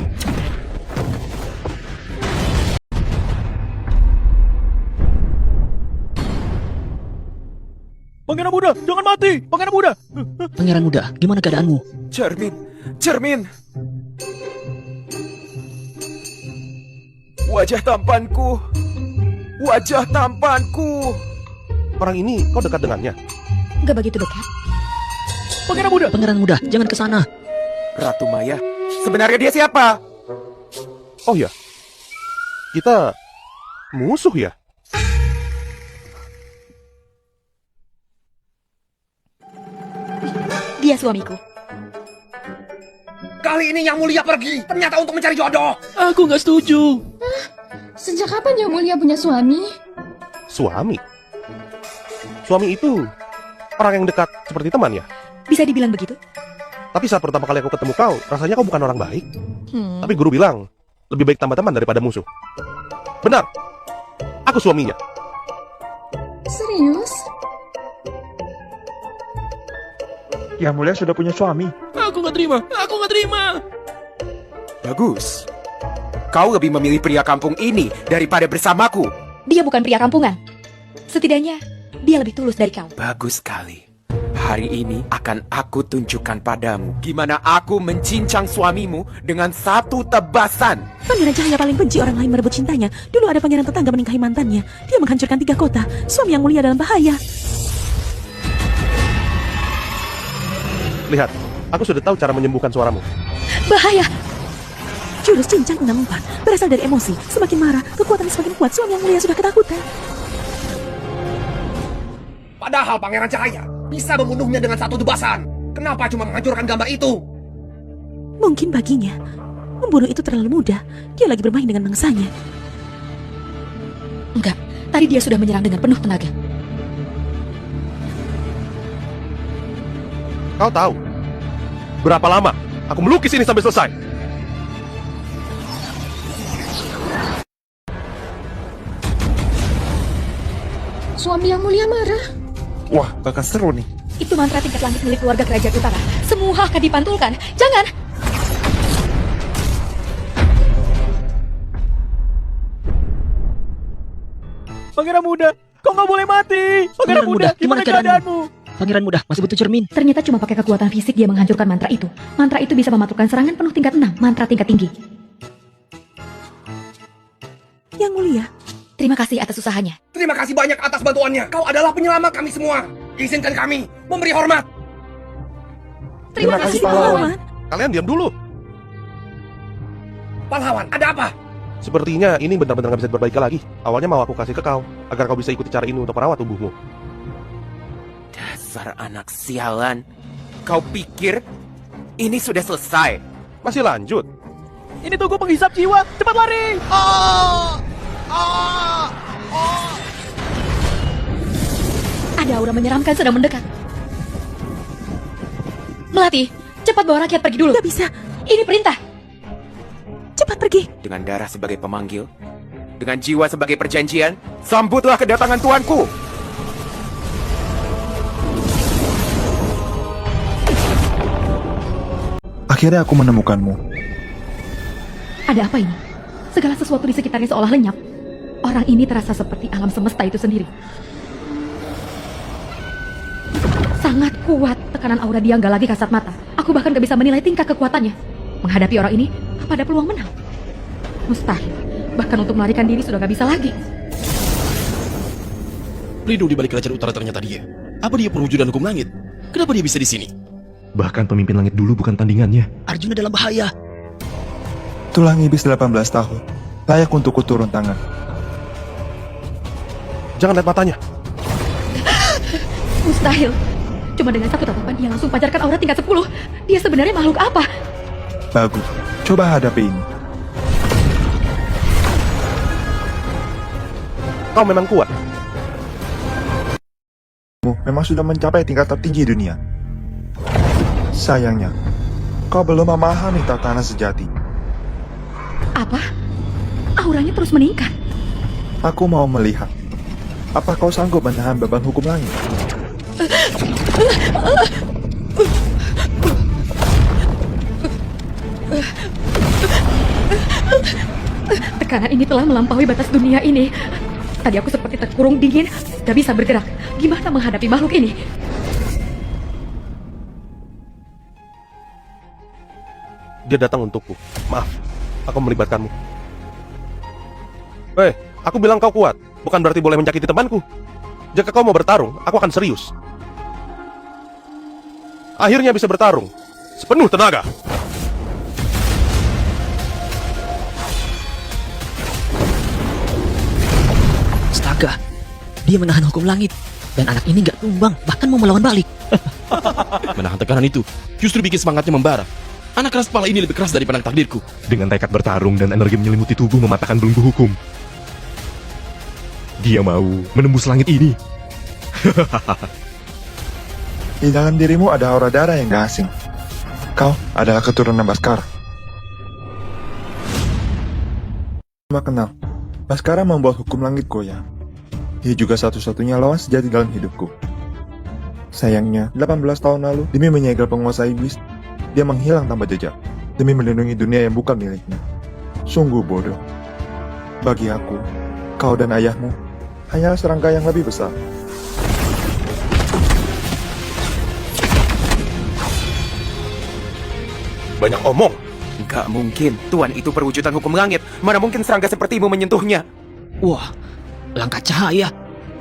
Pangeran muda, jangan mati! Pangeran muda! Pangeran muda, gimana keadaanmu? Cermin! Cermin! Wajah tampanku! Wajah tampanku! Orang ini kau dekat dengannya? Gak begitu dekat. Pangeran muda, jangan ke sana. Ratu Maya, sebenarnya dia siapa? Oh ya, kita musuh ya? Dia suamiku. Kali ini Yang Mulia pergi, ternyata untuk mencari jodoh. Aku nggak setuju. Sejak kapan Yang Mulia punya suami? Suami? Suami itu orang yang dekat seperti teman ya? Bisa dibilang begitu? Tapi saat pertama kali aku ketemu kau, rasanya kau bukan orang baik. Tapi guru bilang, lebih baik tambah teman daripada musuh. Benar, aku suaminya. Serius? Yang Mulia sudah punya suami. Aku nggak terima. Bagus. Kau lebih memilih pria kampung ini daripada bersamaku. Dia bukan pria kampungan. Setidaknya, dia lebih tulus dari kau. Bagus sekali. Hari ini akan aku tunjukkan padamu gimana aku mencincang suamimu dengan satu tebasan. Pangeran Cahaya paling benci orang lain merebut cintanya. Dulu ada pangeran tetangga menikahi mantannya. Dia menghancurkan 3 kota. Suami Yang Mulia dalam bahaya. Lihat, aku sudah tahu cara menyembuhkan suaramu. Bahaya! Jurus cincang 64 berasal dari emosi. Semakin marah, kekuatannya semakin kuat. Suami Yang Mulia sudah ketakutan. Padahal Pangeran Cahaya bisa membunuhnya dengan satu tebasan. Kenapa cuma menghancurkan gambar itu? Mungkin baginya, membunuh itu terlalu mudah. Dia lagi bermain dengan mangsanya. Enggak, tadi dia sudah menyerang dengan penuh tenaga. Kau tahu berapa lama aku melukis ini sampai selesai? Suami Yang Mulia marah. Wah, bakal seru nih. Itu mantra tingkat langit milik keluarga kerajaan utara. Semua akan dipantulkan. Jangan! Pangeran muda, kau nggak boleh mati. Pangeran muda, gimana keadaanmu? Pangeran muda, masih butuh cermin. Ternyata cuma pakai kekuatan fisik dia menghancurkan mantra itu. Mantra itu bisa memantulkan serangan penuh tingkat 6, mantra tingkat tinggi. Yang Mulia, terima kasih atas usahanya. Terima kasih banyak atas bantuannya. Kau adalah penyelamat kami semua. Izinkan kami memberi hormat. terima kasih pahlawan. Kalian diam dulu. Pahlawan, ada apa? Sepertinya ini benar-benar gak bisa diperbaiki lagi. Awalnya mau aku kasih ke kau, agar kau bisa ikuti cara ini untuk merawat tubuhmu. Dasar anak sialan. Kau pikir ini sudah selesai? Masih lanjut? Ini tunggu penghisap jiwa, cepat lari! Ada aura menyeramkan sedang mendekat. Melati, cepat bawa rakyat pergi dulu. Gak bisa. Ini perintah. Cepat pergi. Dengan darah sebagai pemanggil, dengan jiwa sebagai perjanjian, sambutlah kedatangan tuanku. Akhirnya aku menemukanmu. Ada apa ini? Segala sesuatu di sekitarnya seolah lenyap. Orang ini terasa seperti alam semesta itu sendiri. Sangat kuat tekanan aura dia, nggak lagi kasat mata. Aku bahkan gak bisa menilai tingkah kekuatannya. Menghadapi orang ini, apa ada peluang menang? Mustahil. Bahkan untuk melarikan diri sudah gak bisa lagi. Pelindung di balik kerajaan utara ternyata dia. Apa dia perwujudan hukum langit? Kenapa dia bisa di sini? Bahkan pemimpin langit dulu bukan tandingannya. Arjuna dalam bahaya. Tulang iblis 18 tahun. Layak untuk turun tangan. Jangan lihat matanya. Mustahil. Cuma dengan satu tatapan dia langsung pancarkan aura tingkat 10. Dia sebenarnya makhluk apa? Bagus. Coba hadapi ini. Kau memang kuat. Memang sudah mencapai tingkat tertinggi dunia. Sayangnya, kau belum memahami tatanan sejati. Apa? Auranya terus meningkat. Aku mau melihat. Apa kau sanggup menahan beban hukum langit? Tekanan ini telah melampaui batas dunia ini. Tadi aku seperti terkurung dingin, gak bisa bergerak. Gimana menghadapi makhluk ini? Dia datang untukku. Maaf, aku melibatkanmu. Hei, aku bilang kau kuat, bukan berarti boleh menyakiti temanku. Jika kau mau bertarung, aku akan serius. Akhirnya bisa bertarung, sepenuh tenaga. Astaga, dia menahan hukum langit. Dan anak ini gak tumbang, bahkan mau melawan balik. Menahan tekanan itu justru bikin semangatnya membara. Anak keras kepala ini lebih keras dari pedang takdirku. Dengan tekad bertarung dan energi menyelimuti tubuh mematahkan belenggu hukum, dia mau menembus langit ini. Di dalam dirimu ada aura darah yang gak asing. Kau adalah keturunan Baskara. Cuma kenal, Baskara membuat hukum langit goyah. Dia juga satu-satunya lawan sejati dalam hidupku. Sayangnya, 18 tahun lalu, demi menyegel penguasa iblis, dia menghilang tanpa jejak, demi melindungi dunia yang bukan miliknya. Sungguh bodoh. Bagi aku, kau dan ayahmu hanyalah serangga yang lebih besar. Banyak omong. Gak mungkin, Tuan itu perwujudan hukum langit. Mana mungkin serangga sepertimu menyentuhnya? Wah, langkah cahaya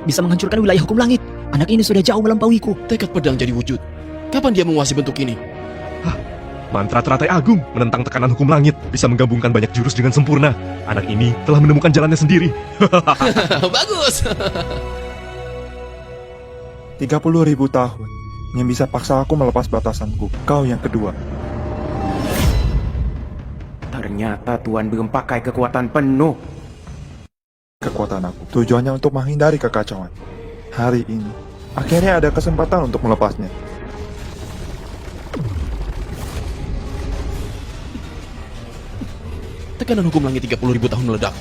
bisa menghancurkan wilayah hukum langit. Anak ini sudah jauh melampauiku. Tekad pedang jadi wujud. Kapan dia menguasai bentuk ini? Mantra teratai agung menentang tekanan hukum langit, bisa menggabungkan banyak jurus dengan sempurna. Anak ini telah menemukan jalannya sendiri. Bagus. 30.000 tahun yang bisa paksa aku melepas batasanku. Kau yang kedua. Ternyata Tuan belum pakai kekuatan penuh. Kekuatan aku tujuannya untuk menghindari kekacauan. Hari ini, akhirnya ada kesempatan untuk melepasnya. Tekanan hukum langit 30.000 tahun meledak.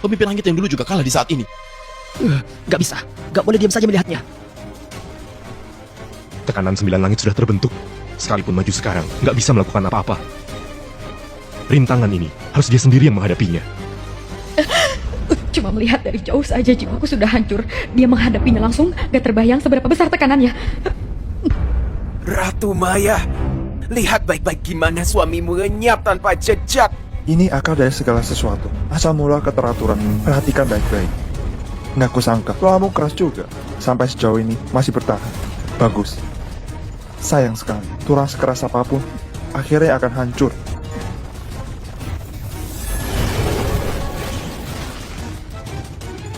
Pemimpin langit yang dulu juga kalah di saat ini. Gak bisa, gak boleh diam saja melihatnya. Tekanan 9 langit sudah terbentuk. Sekalipun maju sekarang, gak bisa melakukan apa-apa. Rintangan ini harus dia sendiri yang menghadapinya. Cuma melihat dari jauh saja jiwaku sudah hancur. Dia menghadapinya langsung, gak terbayang seberapa besar tekanannya. Ratu Maya, lihat baik-baik gimana suamimu lenyap tanpa jejak. Ini akar dari segala sesuatu. Asal mula keteraturan. Perhatikan baik-baik. Nggak kusangka, tuamu keras juga. Sampai sejauh ini masih bertahan. Bagus. Sayang sekali, tulang sekeras apapun akhirnya akan hancur.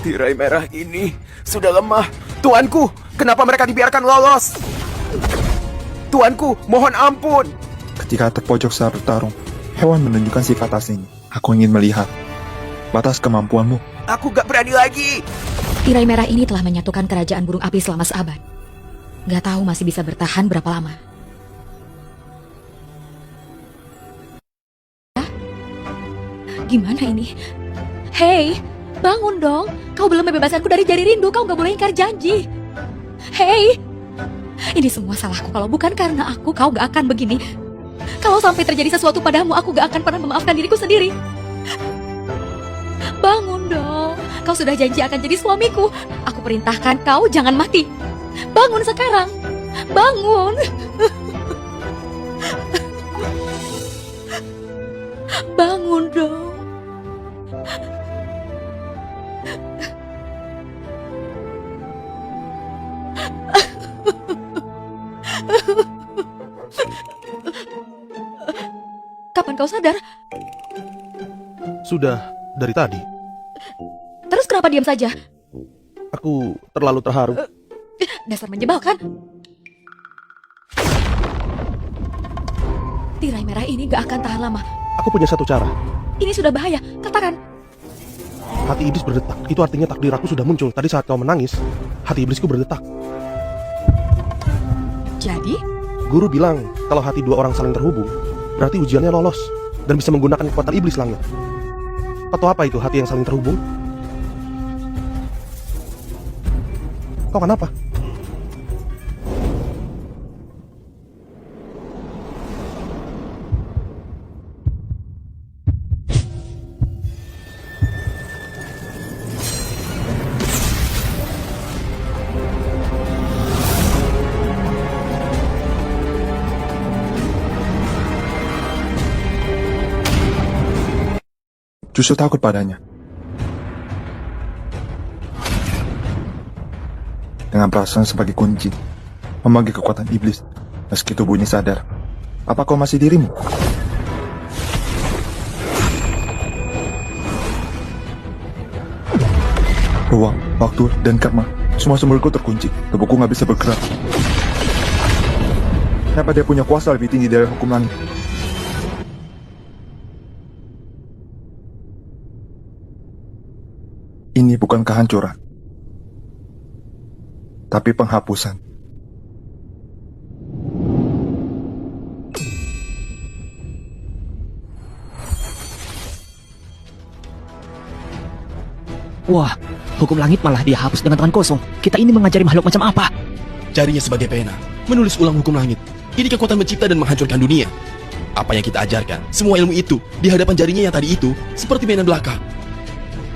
Tirai merah ini sudah lemah. Tuanku, kenapa mereka dibiarkan lolos? Tuanku, mohon ampun. Ketika terpojok saat bertarung, hewan menunjukkan sifat asing. Aku ingin melihat batas kemampuanmu. Aku gak berani lagi. Tirai merah ini telah menyatukan kerajaan burung api selama seabad. Gak tahu masih bisa bertahan berapa lama. Gimana ini? Hei, bangun dong. Kau belum membebaskanku dari jari rindu. Kau gak boleh ingkar janji. Hei, ini semua salahku. Kalau bukan karena aku, kau gak akan begini. Kalau sampai terjadi sesuatu padamu, aku gak akan pernah memaafkan diriku sendiri. Bangun dong. Kau sudah janji akan jadi suamiku. Aku perintahkan kau jangan mati. Bangun sekarang. Bangun. Bangun dong. Kapan kau sadar? Sudah dari tadi. Terus kenapa diam saja? Aku terlalu terharu. Dasar menjebalkan. Tirai merah ini gak akan tahan lama. Aku punya satu cara. Ini sudah bahaya, katakan. Hati iblis berdetak. Itu artinya takdir aku sudah muncul. Tadi saat kau menangis, hati iblisku berdetak. Jadi? Guru bilang kalau hati dua orang saling terhubung, berarti ujiannya lolos dan bisa menggunakan kekuatan iblis langit. Atau apa itu hati yang saling terhubung? Kau kenapa? Justru takut padanya. Dengan perasaan sebagai kunci, memanggil kekuatan iblis, meski tubuh ini sadar. Apa kau masih dirimu? Ruang, waktu, dan karma, semua sumberku terkunci. Tubuhku nggak bisa bergerak. Kenapa dia punya kuasa lebih tinggi dari hukum langit? Ini bukan kehancuran, tapi penghapusan. Wah, hukum langit malah dia hapus dengan tangan kosong. Kita ini mengajari makhluk macam apa? Jarinya sebagai pena, menulis ulang hukum langit. Ini kekuatan mencipta dan menghancurkan dunia. Apa yang kita ajarkan, semua ilmu itu, di hadapan jarinya yang tadi itu, seperti mainan belaka.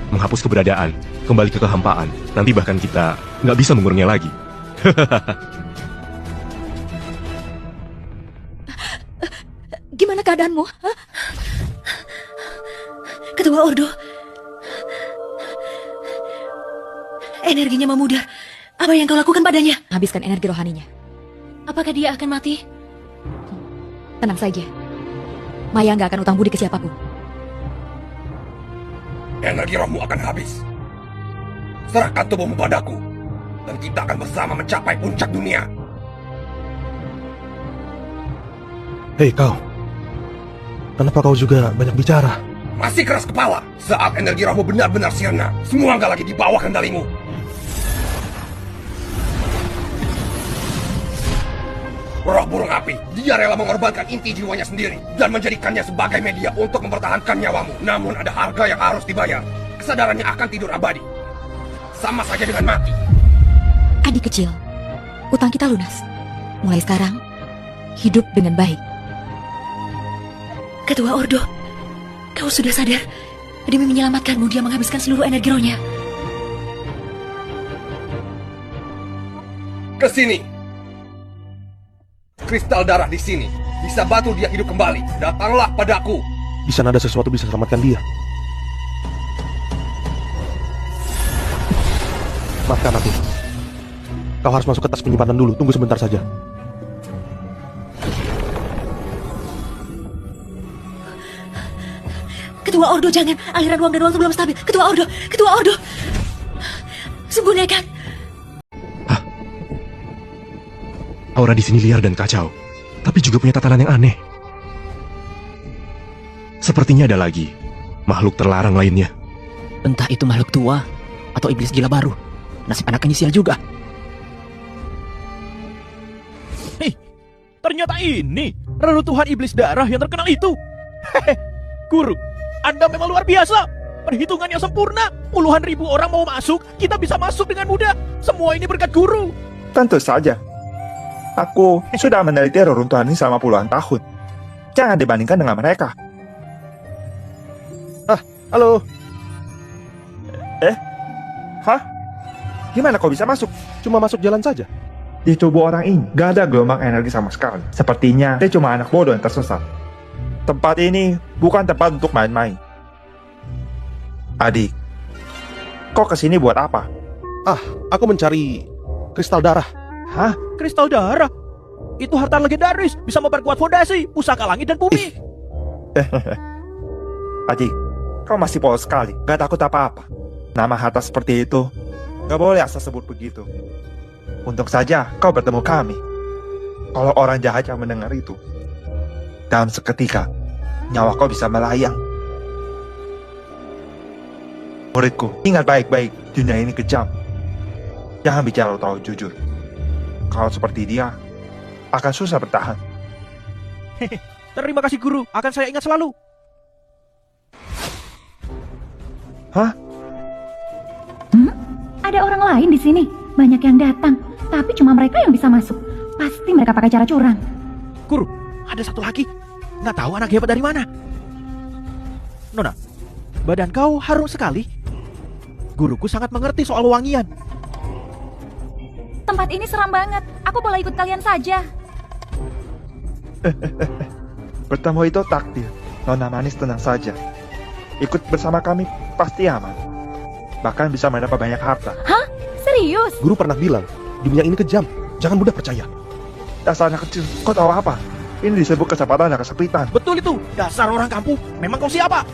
Menghapus keberadaan, kembali ke kehampaan. Nanti bahkan kita nggak bisa mengurungnya lagi. Gimana keadaanmu? Hah? Ketua Ordo, energinya memudar. Apa yang kau lakukan padanya? Habiskan energi rohaninya. Apakah dia akan mati? Tenang saja. Maya nggak akan utang budi ke siapapun. Energi rohmu akan habis. Serahkan tubuhmu padaku, dan kita akan bersama mencapai puncak dunia. Hei kau, kenapa kau juga banyak bicara? Masih keras kepala. Saat energi rohmu benar-benar sirna, semua nggak lagi di bawah kendalimu. Roh burung api, dia rela mengorbankan inti jiwanya sendiri dan menjadikannya sebagai media untuk mempertahankan nyawamu. Namun ada harga yang harus dibayar. Kesadarannya akan tidur abadi. Sama saja dengan mati. Adik kecil, utang kita lunas. Mulai sekarang, hidup dengan baik. Ketua Ordo, kau sudah sadar? Demi menyelamatkanmu, dia menghabiskan seluruh energi rohnya. Kesini. Kristal darah di sini bisa bantu dia hidup kembali. Datanglah padaku. Di sana ada sesuatu bisa selamatkan dia. Maafkan aku. Kau harus masuk ke tas penyimpanan dulu. Tunggu sebentar saja. Ketua Ordo, jangan. Aliran uang dan waktu belum stabil. Ketua Ordo, Ketua Ordo. Sembunyikan. Aura di sini liar dan kacau, tapi juga punya tatanan yang aneh. Sepertinya ada lagi makhluk terlarang lainnya. Entah itu makhluk tua atau iblis gila baru. Nasib anaknya sial juga. Hei, ternyata ini reruntuhan iblis darah yang terkenal itu. Hehe, Guru, Anda memang luar biasa. Perhitungannya sempurna. Puluhan ribu orang mau masuk, kita bisa masuk dengan mudah. Semua ini berkat Guru. Tentu saja. Aku sudah meneliti reruntuhan ini selama puluhan tahun. Jangan dibandingkan dengan mereka. Halo. Hah? Gimana kau bisa masuk? Cuma masuk jalan saja. Di tubuh orang ini gak ada gelombang energi sama sekali. Sepertinya dia cuma anak bodoh yang tersesat. Tempat ini bukan tempat untuk main-main. Adik, kau kesini buat apa? Aku mencari kristal darah. Hah? Kristal darah? Itu harta legendaris, bisa memperkuat fondasi, pusaka langit dan bumi. Adik, kau masih polos sekali, gak takut apa-apa. Nama harta seperti itu gak boleh asal sebut begitu. Untung saja kau bertemu kami. Kalau orang jahat yang mendengar itu, dalam seketika nyawa kau bisa melayang. Muridku, ingat baik-baik, dunia ini kejam. Jangan bicara terlalu jujur. Kalau seperti dia, akan susah bertahan. Terima kasih guru, akan saya ingat selalu. Hah? Ada orang lain di sini. Banyak yang datang, tapi cuma mereka yang bisa masuk. Pasti mereka pakai cara curang. Guru, ada satu lagi. Nggak tahu anak hebat dari mana. Nona, badan kau harum sekali. Guruku sangat mengerti soal wangian. Tempat ini seram banget. Aku boleh ikut kalian saja. Bertemu itu takdir. Nona manis tenang saja. Ikut bersama kami pasti aman. Bahkan bisa mendapat banyak harta. Hah? Serius? Guru pernah bilang, dunia ini kejam. Jangan mudah percaya. Dasar anak kecil, kau tahu apa? Ini disebut kesempatan dan kesempitan. Betul itu, dasar orang kampung. Memang kau siapa?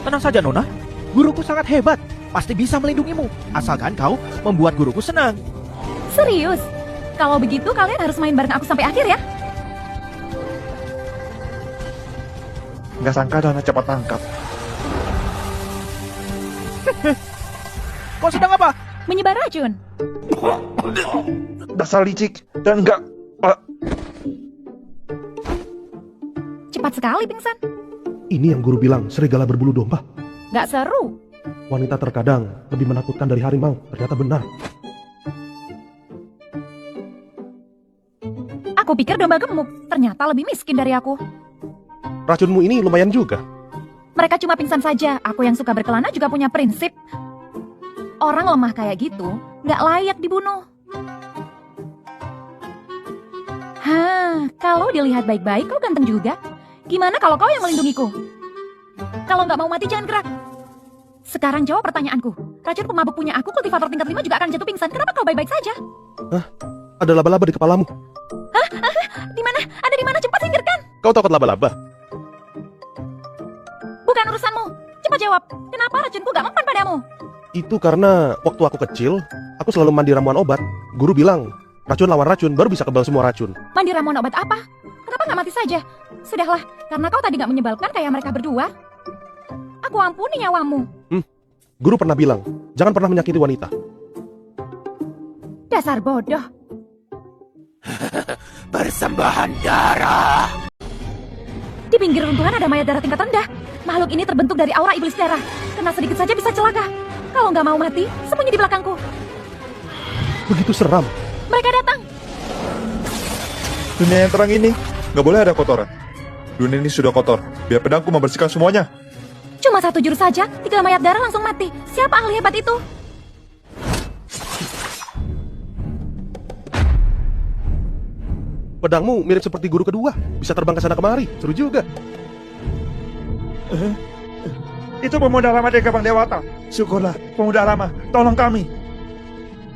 Tenang saja Nona, guruku sangat hebat. Pasti bisa melindungimu, asalkan kau membuat guruku senang. Serius? Kalau begitu kalian harus main bareng aku sampai akhir ya? Gak sangka Nona cepat tangkap. Kau sedang apa? Menyebar racun. Dasar licik dan enggak. Cepat sekali pingsan. Ini yang guru bilang serigala berbulu domba. Gak seru. Wanita terkadang lebih menakutkan dari harimau. Ternyata benar. Aku pikir domba gemuk. Ternyata lebih miskin dari aku. Racunmu ini lumayan juga. Mereka cuma pingsan saja. Aku yang suka berkelana juga punya prinsip. Orang lemah kayak gitu gak layak dibunuh. Kalau dilihat baik-baik kau ganteng juga. Gimana kalau kau yang melindungiku? Kalau gak mau mati jangan gerak. Sekarang jawab pertanyaanku. Racun pemabuk punya aku, kultivator tingkat 5 juga akan jatuh pingsan. Kenapa kau baik-baik saja? Ada laba-laba di kepalamu. Di mana? Ada di mana? Cepat singkirkan. Kau takut laba-laba? Bukan urusanmu. Cepat jawab. Kenapa racunku gak mempan padamu? Itu karena waktu aku kecil, aku selalu mandi ramuan obat. Guru bilang, racun lawan racun baru bisa kebal semua racun. Mandi ramuan obat apa? Kenapa gak mati saja? Sudahlah, karena kau tadi gak menyebalkan kayak mereka berdua. Aku ampuni nyawamu. Guru pernah bilang, jangan pernah menyakiti wanita. Dasar bodoh. Persembahan darah. Di pinggir runtuhan ada mayat darah tingkat rendah. Makhluk ini terbentuk dari aura iblis darah. Kena sedikit saja bisa celaka. Kalau nggak mau mati, sembunyi di belakangku. Begitu seram. Mereka datang. Dunia yang terang ini nggak boleh ada kotoran. Dunia ini sudah kotor. Biar pedangku membersihkan semuanya. Cuma satu jurus saja, 3 mayat darah langsung mati. Siapa ahli hebat itu? Pedangmu mirip seperti guru kedua. Bisa terbang ke sana kemari. Seru juga. Itu pemuda lama dari Gebang Dewata. Syukurlah, pemuda lama, tolong kami.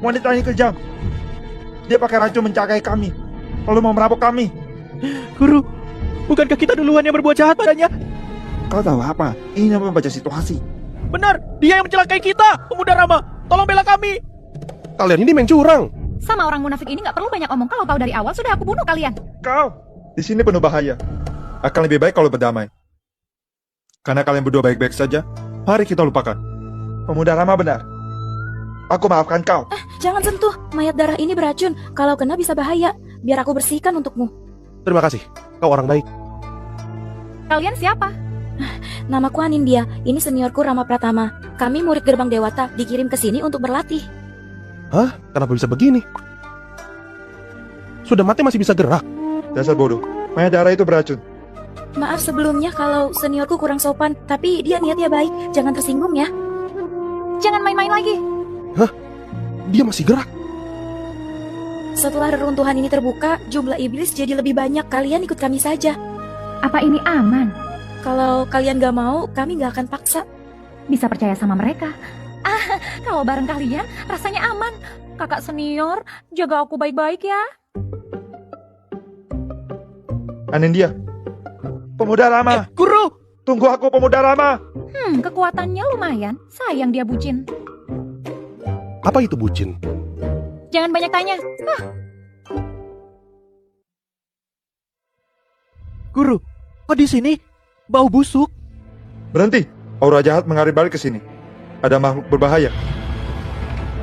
Wanita ini kejam. Dia pakai racun mencakai kami, lalu mau merampok kami. Guru, bukankah kita duluan yang berbuat jahat padanya? Kau tahu apa? Ini membaca situasi. Benar, dia yang mencelakai kita, pemuda Rama. Tolong bela kami. Kalian ini main curang. Sama orang munafik ini nggak perlu banyak omong. Kalau tahu dari awal sudah aku bunuh kalian. Kau, di sini penuh bahaya. Akan lebih baik kalau berdamai. Karena kalian berdua baik-baik saja, mari kita lupakan. Pemuda lama benar. Aku maafkan kau. Jangan sentuh, mayat darah ini beracun. Kalau kena bisa bahaya. Biar aku bersihkan untukmu. Terima kasih, kau orang baik. Kalian siapa? Namaku Anindya, ini seniorku Rama Pratama. Kami murid Gerbang Dewata, dikirim ke sini untuk berlatih. Hah? Kenapa bisa begini? Sudah mati masih bisa gerak? Dasar bodoh, mayat darah itu beracun. Maaf sebelumnya kalau seniorku kurang sopan, tapi dia niatnya baik. Jangan tersinggung ya. Jangan main-main lagi. Hah? Dia masih gerak? Setelah reruntuhan ini terbuka, jumlah iblis jadi lebih banyak. Kalian ikut kami saja. Apa ini aman? Kalau kalian gak mau, kami gak akan paksa. Bisa percaya sama mereka. Kalau bareng kalian, rasanya aman. Kakak senior, jaga aku baik-baik ya. Anindya, pemuda lama. Guru! Tunggu aku, pemuda lama. Kekuatannya lumayan. Sayang dia bucin. Apa itu bucin? Jangan banyak tanya. Guru, kok di sini? Bau busuk. Berhenti. Aura jahat mengalir balik ke sini. Ada makhluk berbahaya.